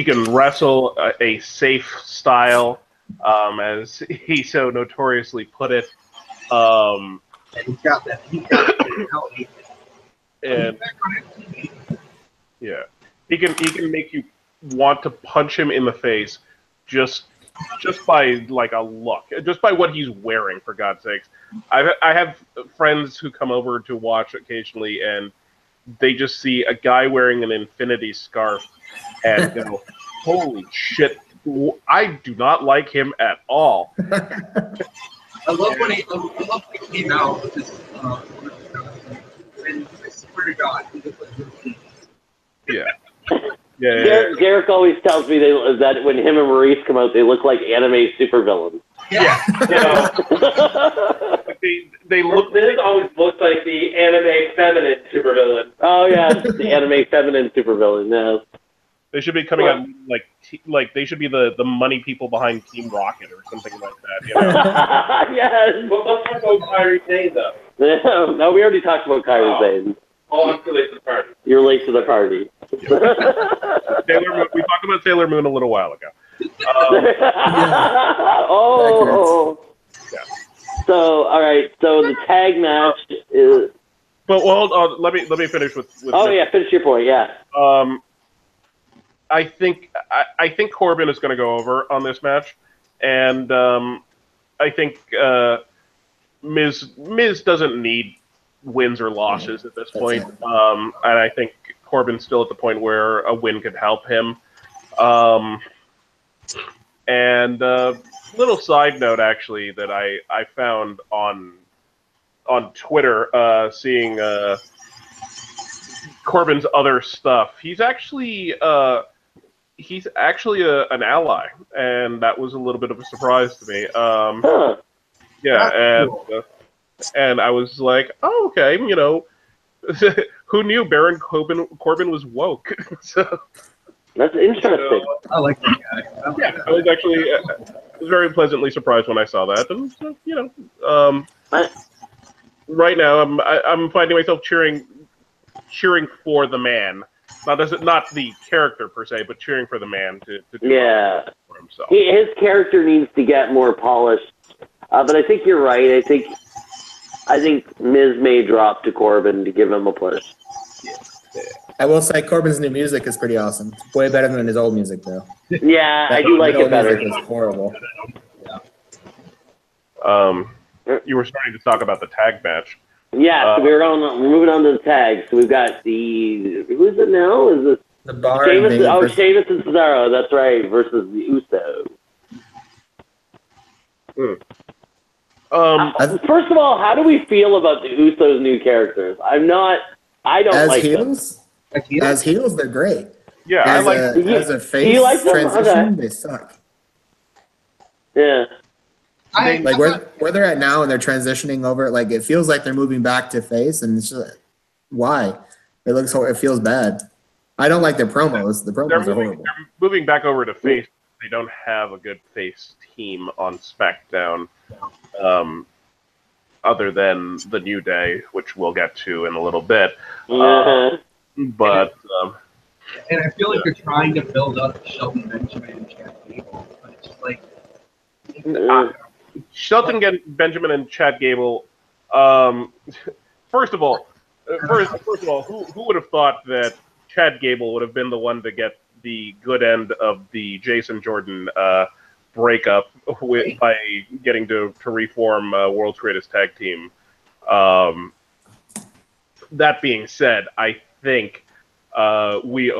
can wrestle a safe style, as he so notoriously put it. And he's got that mentality. And yeah, he can make you want to punch him in the face just by like a look, just by what he's wearing. For God's sakes, I have friends who come over to watch occasionally, and they just see a guy wearing an infinity scarf and go, "Holy shit! I do not like him at all." I love when he came out with this. And I swear to God, he looked like Ricky. Yeah. Derek always tells me that when him and Maurice come out, they look like anime supervillains. Yeah. They look. This always looks like the anime feminine supervillain. Oh yeah, the anime feminine supervillain. Yeah. They should be coming out like they should be the money people behind Team Rocket or something like that. You know? Yes. Well, let's talk about Kyrie Sane, though. No, we already talked about Kyrie Sane. Oh, I'm too late to the party. You're late to the party. Sailor Moon, we talked about Sailor Moon a little while ago. Oh. Yeah. So, all right. So the tag match is. But hold on. Let me finish with Oh yeah, finish your point. Yeah. I think Corbin is going to go over on this match, and I think Miz doesn't need wins or losses at this point, and I think Corbin's still at the point where a win could help him. And little side note, actually, that I found on Twitter, seeing Corbin's other stuff. He's actually an ally, and that was a little bit of a surprise to me. Yeah, and I was like, oh, okay, you know, who knew Baron Corbin was woke? So that's interesting. I like that guy. I was actually very pleasantly surprised when I saw that, and you know, right now I'm finding myself cheering for the man. Not the character per se, but cheering for the man to do for himself. His character needs to get more polished. But I think you're right. I think Miz may drop to Corbin to give him a push. I will say Corbin's new music is pretty awesome. It's way better than his old music, though. Yeah, I do like it better. Music was horrible. You were starting to talk about the tag match. Yeah, so we're moving on to the tags. So we've got who's it now? Is this The bar. Sheamus and Cesaro? That's right, versus the Usos. First of all, how do we feel about the Usos' new characters? I don't like heels? them. As heels, they're great. Yeah, as I like. As a face you like them? transition, Okay. they suck. Yeah. Like where they're at now, and they're transitioning over. Like it feels like they're moving back to face, and it's just, why? It feels bad. I don't like their promos. The promos are horrible. They're moving back over to face. They don't have a good face team on SmackDown, other than the New Day, which we'll get to in a little bit. But and I feel like they're trying to build up Shelton Benjamin and Chad Gable, but it's just like Shelton Benjamin and Chad Gable. First of all, who would have thought that Chad Gable would have been the one to get the good end of the Jason Jordan breakup by getting to reform World's Greatest Tag Team? That being said, I think we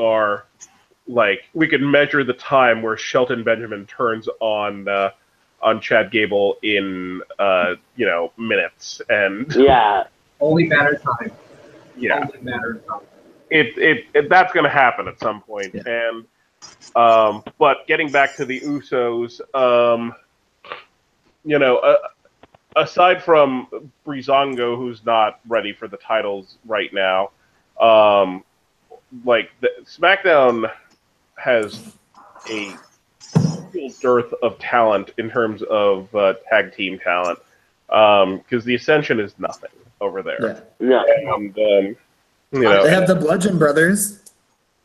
can measure the time where Shelton Benjamin turns on Chad Gable in minutes, and only matter of time. Yeah, only matter of time. It that's going to happen at some point. And but getting back to the Usos, aside from Breezango, who's not ready for the titles right now, like SmackDown has a real dearth of talent in terms of tag team talent, because the Ascension is nothing over there. Yeah. No. And you know, They have the Bludgeon Brothers.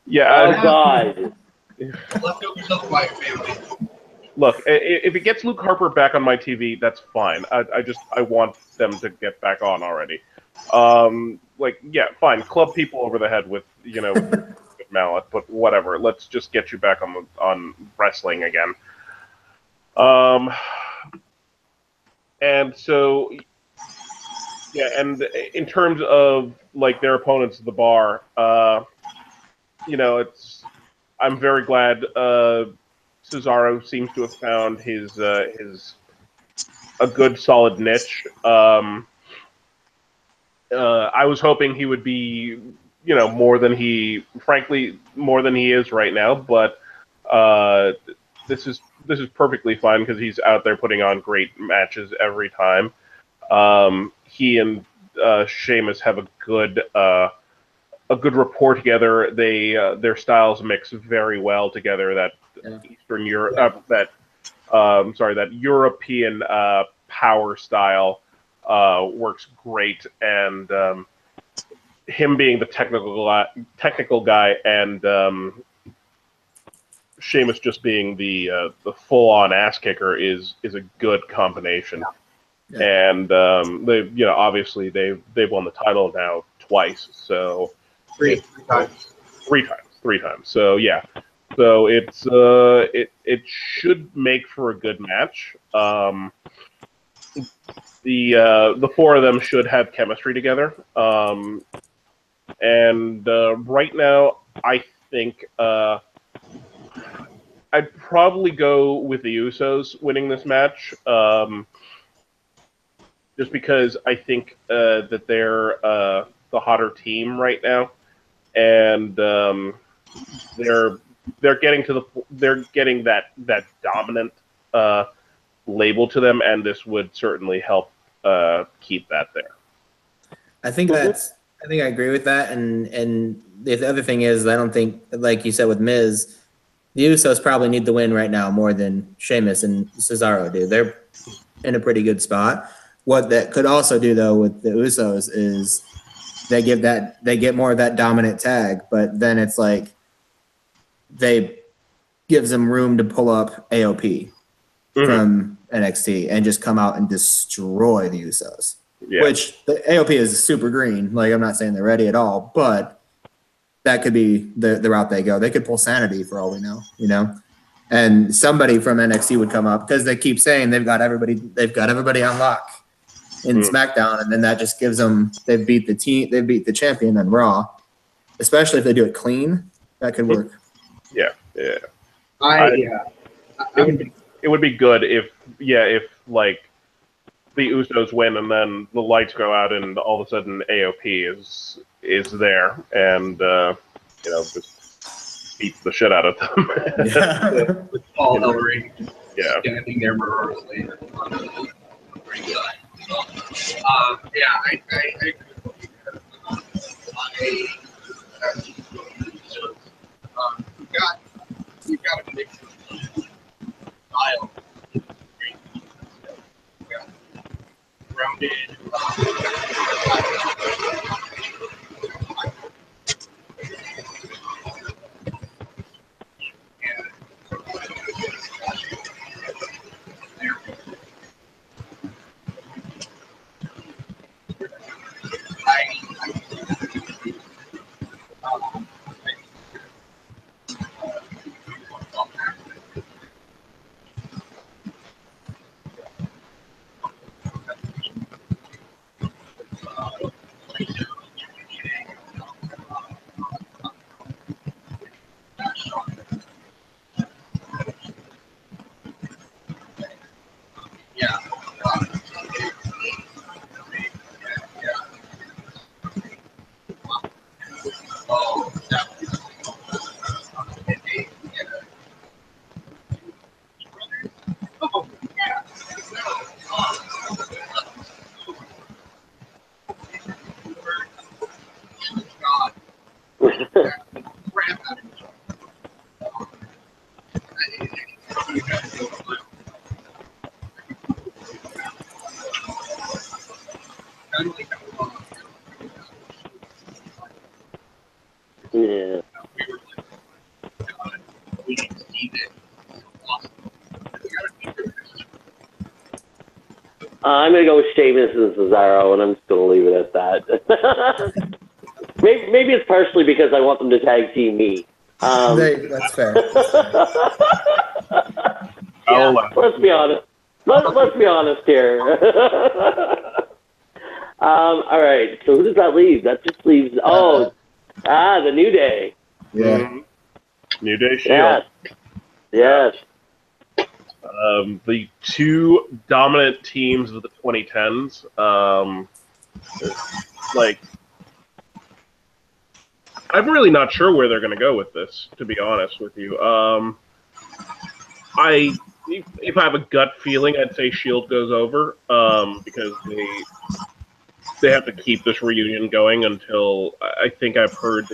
Oh God. Leftovers of the Wyatt family. look, if it gets Luke Harper back on my TV, that's fine. I want them to get back on already. Like, yeah, fine. Club people over the head with with your mallet, but whatever. Let's just get you back on wrestling again. And so, yeah, and in terms of like their opponents at the bar, I'm very glad Cesaro seems to have found his a good solid niche. I was hoping he would be, more than he is right now, but this is perfectly fine because he's out there putting on great matches every time. He and Sheamus have a good rapport together. Their styles mix very well together. That Eastern Europe, that European power style works great, and him being the technical guy, and Sheamus just being the full-on ass kicker is a good combination. Yeah. And they obviously they've won the title now twice, so Three times. So yeah, so it's it should make for a good match. The four of them should have chemistry together. And right now, I think I'd probably go with the Usos winning this match, just because I think that they're the hotter team right now, and they're getting that dominant label to them, and this would certainly help keep that there. I think I agree with that, and the other thing is, I don't think, like you said with Miz, the Usos probably need the win right now more than Sheamus and Cesaro do. They're in a pretty good spot. What that could also do though with the Usos is they get more of that dominant tag, but then it's like they gives them room to pull up AOP from NXT and just come out and destroy the Usos. Yeah. Which the AOP is super green. Like, I'm not saying they're ready at all, but that could be the route they go. They could pull Sanity for all we know, and somebody from NXT would come up because they keep saying they've got everybody on lock in SmackDown, and then that just gives them, they beat the champion on Raw, especially if they do it clean. That could work. Yeah. It would be good if like the Usos win and then the lights go out and all of a sudden AOP is there and just beats the shit out of them. With Paul Ellering standing there murderously. Pretty good. I agree with you. We've got a mix of style. Grounded. kind of like how Yeah. we were like, we need to see this. Awesome. We gotta be good. I'm going to go with Sheamus and Cesaro, and I'm just going to leave it at that. maybe it's partially because I want them to tag team me. That's fair. Let's be honest. Let's be honest here. All right. So who does that leave? That just leaves. The New Day. Yeah. New Day Shield. Yes. The two dominant teams of the 2010s. I'm really not sure where they're going to go with this, to be honest with you. If I have a gut feeling, I'd say Shield goes over because they have to keep this reunion going until I think I've heard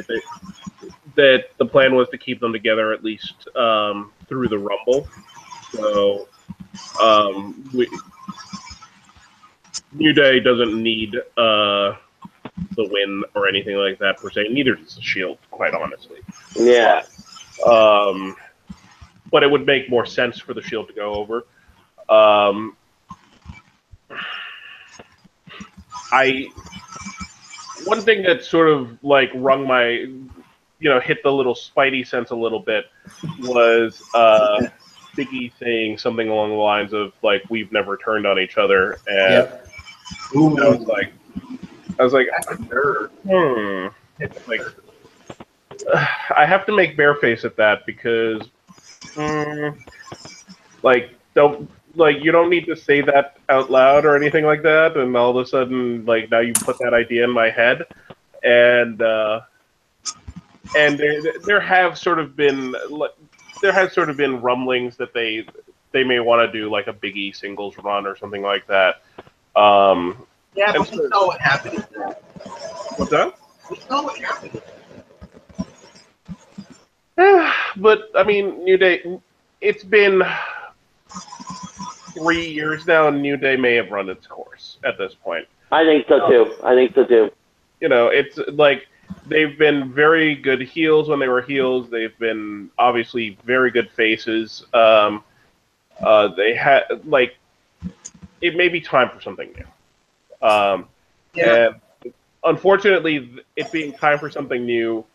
that the plan was to keep them together at least through the Rumble. So New Day doesn't need the win or anything like that per se. Neither does the Shield, quite honestly. Yeah. But it would make more sense for the Shield to go over. One thing that sort of like rung my, hit the little spidey sense a little bit was Big E saying something along the lines of like, "We've never turned on each other," and I was like, like, I have to make bare face at that because, you don't need to say that out loud or anything like that, and all of a sudden, like, now you put that idea in my head, and there has sort of been rumblings that they may want to do like a Big E singles run or something like that. Yeah, but we saw what happened. What's that? We saw what happened. But I mean, New Day. It's been 3 years now, and New Day may have run its course at this point. I think so too. It's like they've been very good heels when they were heels. They've been obviously very good faces. They had it may be time for something new. And unfortunately, it being time for something new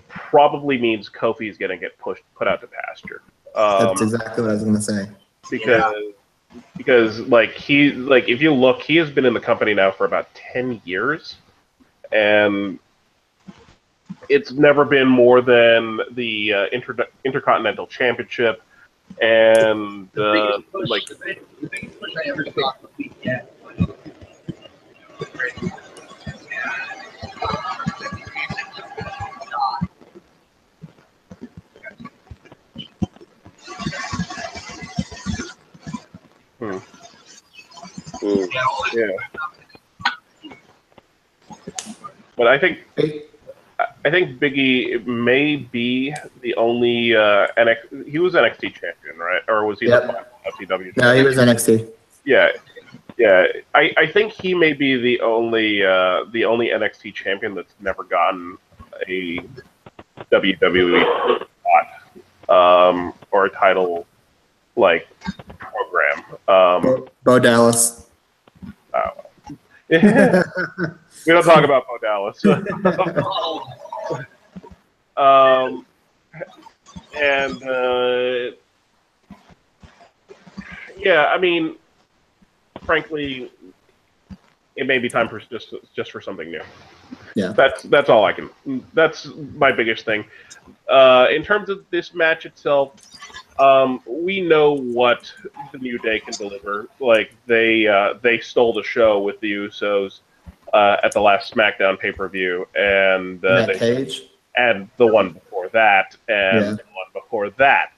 probably means Kofi's going to get put out to pasture. That's exactly what I was going to say. Because if you look, he has been in the company now for about 10 years, and it's never been more than the Intercontinental Championship, and the biggest push I ever saw Kofi get. Yeah. But I think Big E may be the only he was NXT champion, right? Or was he the final FCW champion? No, he was NXT. Yeah. I think he may be the only NXT champion that's never gotten a WWE spot or a title program. Bo Dallas. We don't talk about Bo Dallas. I mean, frankly, it may be time for just for something new. Yeah, that's all I can. That's my biggest thing. In terms of this match itself, we know what the New Day can deliver. Like they stole the show with the Usos at the last SmackDown pay-per-view, and and the one before that, and the one before that.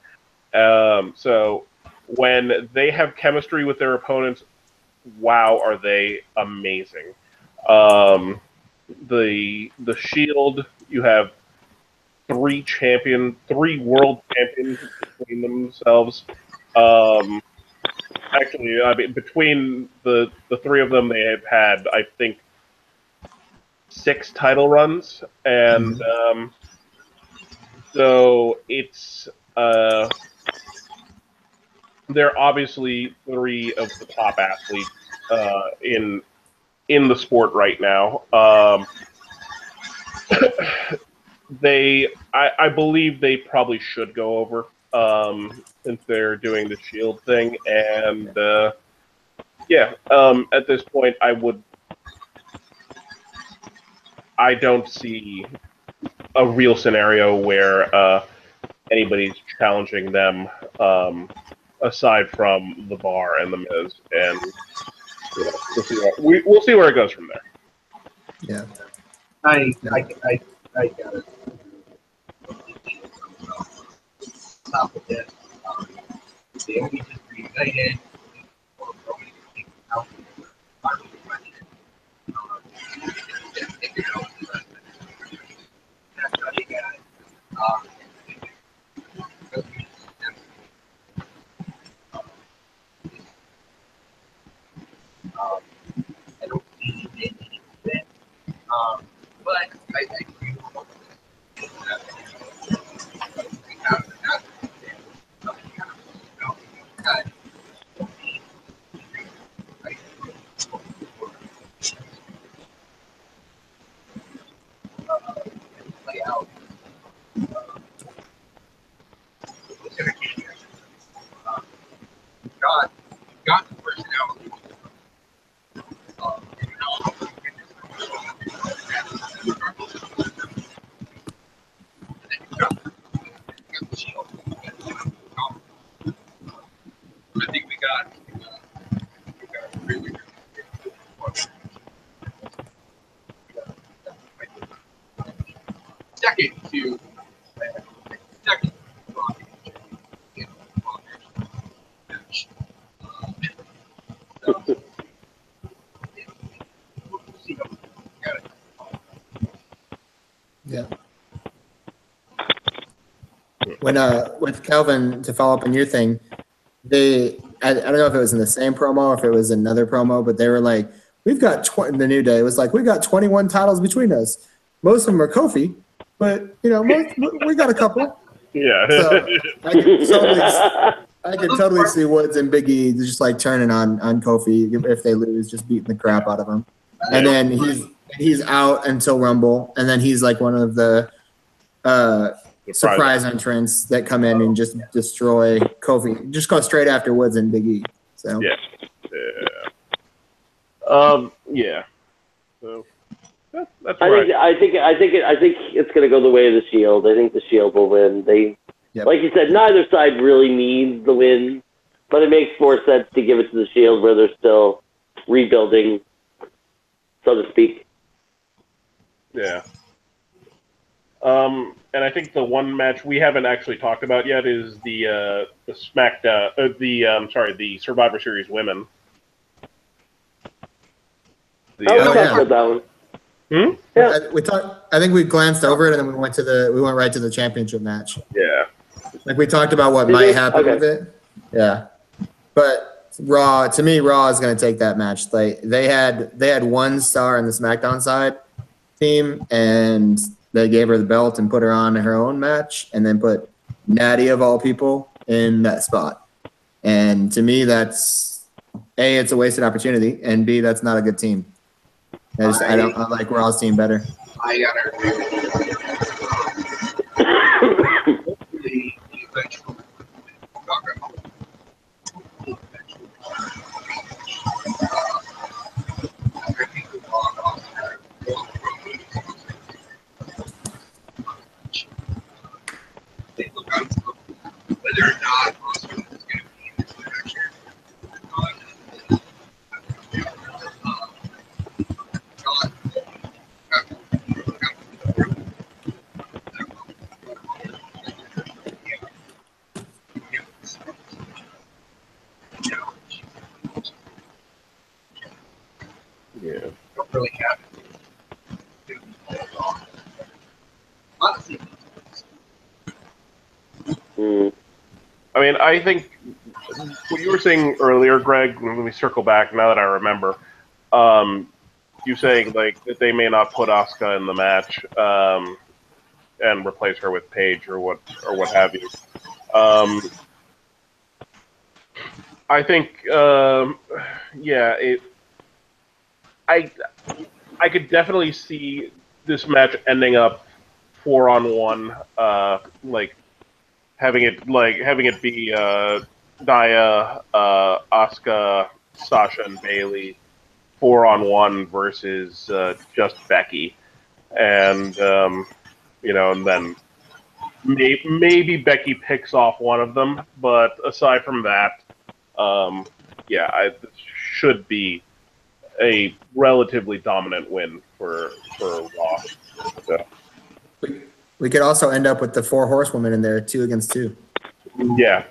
So when they have chemistry with their opponents, wow, are they amazing! The Shield, you have three world champions between themselves. Actually, I mean, between the three of them, they have had, I think, 6 title runs, and so it's they're obviously 3 of the top athletes in the sport right now. I believe they probably should go over since they're doing the Shield thing, and at this point, I don't see a real scenario where anybody's challenging them aside from the Bar and the Miz, and we'll see where it goes from there. Yeah, I got it. Top of it. They only just reunited. That's how they got it. I don't see any of it. But I agree with play out. Got the personality. I think we got really good. Second match. yeah. When with Kelvin, to follow up on your thing, I don't know if it was in the same promo or if it was another promo, but they were like, we've got the New Day was like, we've got 21 titles between us. Most of them are Kofi, but we got a couple. Yeah. So I could totally see Woods and Big E just like turning on Kofi if they lose, just beating the crap out of him. And then he's out until Rumble, and then he's like one of the surprise entrants that come in and just destroy Kofi. Just go straight after Woods and Big E. So yeah. So that's right. I think it's going to go the way of the Shield. I think the Shield will win. Like you said, neither side really needs the win, but it makes more sense to give it to the Shield where they're still rebuilding, so to speak. Yeah. And I think the one match we haven't actually talked about yet is the SmackDown, the Survivor Series women. We talked about that one. Yeah, we talked. I think we glanced over it and then we went right to the championship match. Yeah. Like we talked about what might happen with it. Yeah, but Raw is going to take that match. Like they had 1 star in the SmackDown side team, and they gave her the belt and put her on her own match, and then put Natty of all people in that spot. And to me, that's A, it's a wasted opportunity, and B, that's not a good team. I like Raw's team better. I got her. The eventual. Whether or not Austin is going to be in this match. Yeah. Don't really have it. Honestly. I mean, I think what you were saying earlier, Greg, let me circle back now that I remember. you saying like that they may not put Asuka in the match and replace her with Paige or what have you. I think I could definitely see this match ending up 4-on-1, like having it be Nia, Asuka, Sasha, and Bayley 4-on-1 versus just Becky, and and then maybe Becky picks off one of them, but aside from that, this should be a relatively dominant win for Raw. So. We could also end up with the 4 horsewomen in there, 2 against 2. Yeah,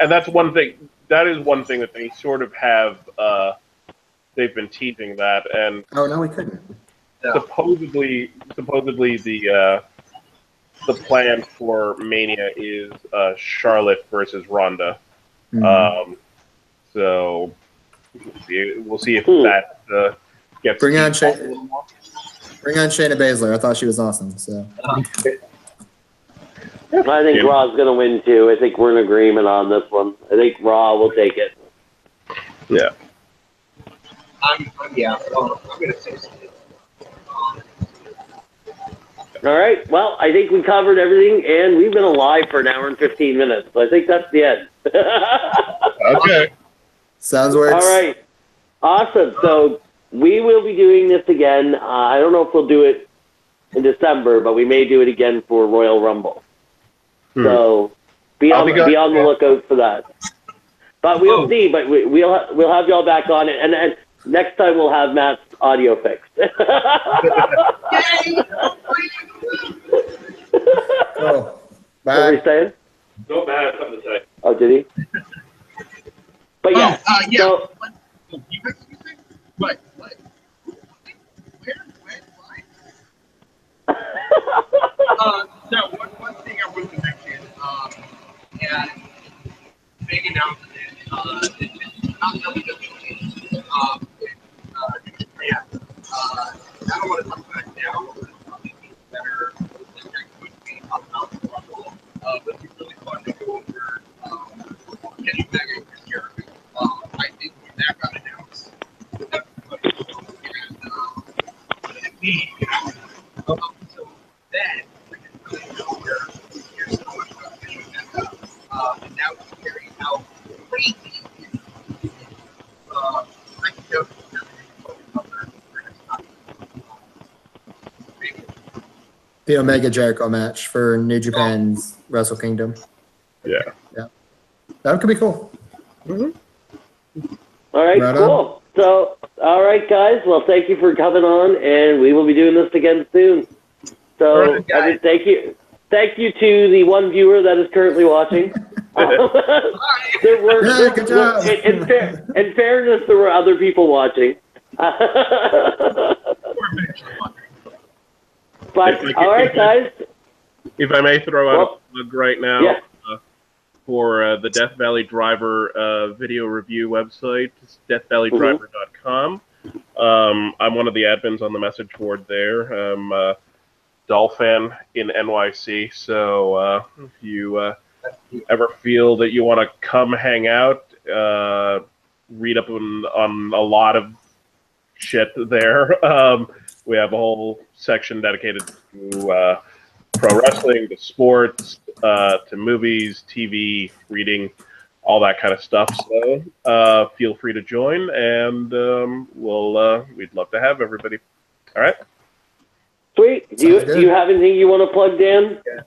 and that's one thing. That is one thing that they sort of have. They've been teasing that, and oh no, we couldn't. Supposedly the plan for Mania is Charlotte versus Ronda. Mm-hmm. So we'll see if that gets. Bring on Shayna Baszler. I thought she was awesome. So I think Raw's going to win too. I think we're in agreement on this one. I think Raw will take it. Yeah. I'm going to say something. All right. Well, I think we covered everything, and we've been alive for an hour and 15 minutes. So I think that's the end. Okay. Sounds works. All right. Awesome. So we will be doing this again. I don't know if we'll do it in December, but we may do it again for Royal Rumble. So be on the lookout for that. But we'll see. But we'll have y'all back on it, and next time we'll have Matt's audio fixed. Oh, what were you saying? No, Matt had something to say. Oh, did he? But yeah. Yeah. So, What? So one thing I wanted to mention, and big announcement, it's not WWE, it's Japan. I don't want to talk about it now, but it's probably better than next week we talk about the Rumble. But it'd be really fun to go over Kenny Omega and Chris Jericho. I think when that got announced, everybody and me, up until then, we didn't really know where here's so much about Kenny Omega. And now he's carrying out crazy. I can go to the Omega Jericho match for New Japan's Wrestle Kingdom. Yeah. That could be cool. Mm-hmm. All right, Right cool. on. So, all right, guys. Well, thank you for coming on, and we will be doing this again soon. So, right, thank you to the one viewer that is currently watching. Good job. In fairness, there were other people watching. But all right, guys. If I may throw out a plug right now. Yeah. For the Death Valley Driver video review website, it's deathvalleydriver.com. I'm one of the admins on the message board there. I'm a Dolphin in NYC, so if you ever feel that you want to come hang out, read up on a lot of shit there. We have a whole section dedicated to pro wrestling, to sports, to movies, TV, reading, all that kind of stuff. So feel free to join, and we'd love to have everybody. All right. Sweet. Do you have anything you want to plug, Dan? Yeah.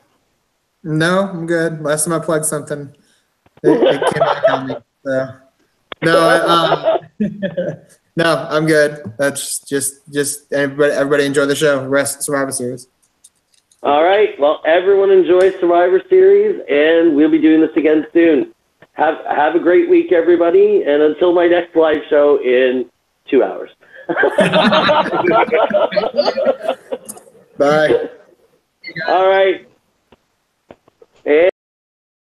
No, I'm good. Last time I plugged something, it came back on me. So. No, no, I'm good. That's just everybody enjoy the show. Rest Survivor Series. All right. Well, everyone enjoy Survivor Series, and we'll be doing this again soon. Have a great week, everybody, and until my next live show in 2 hours. Bye. All right.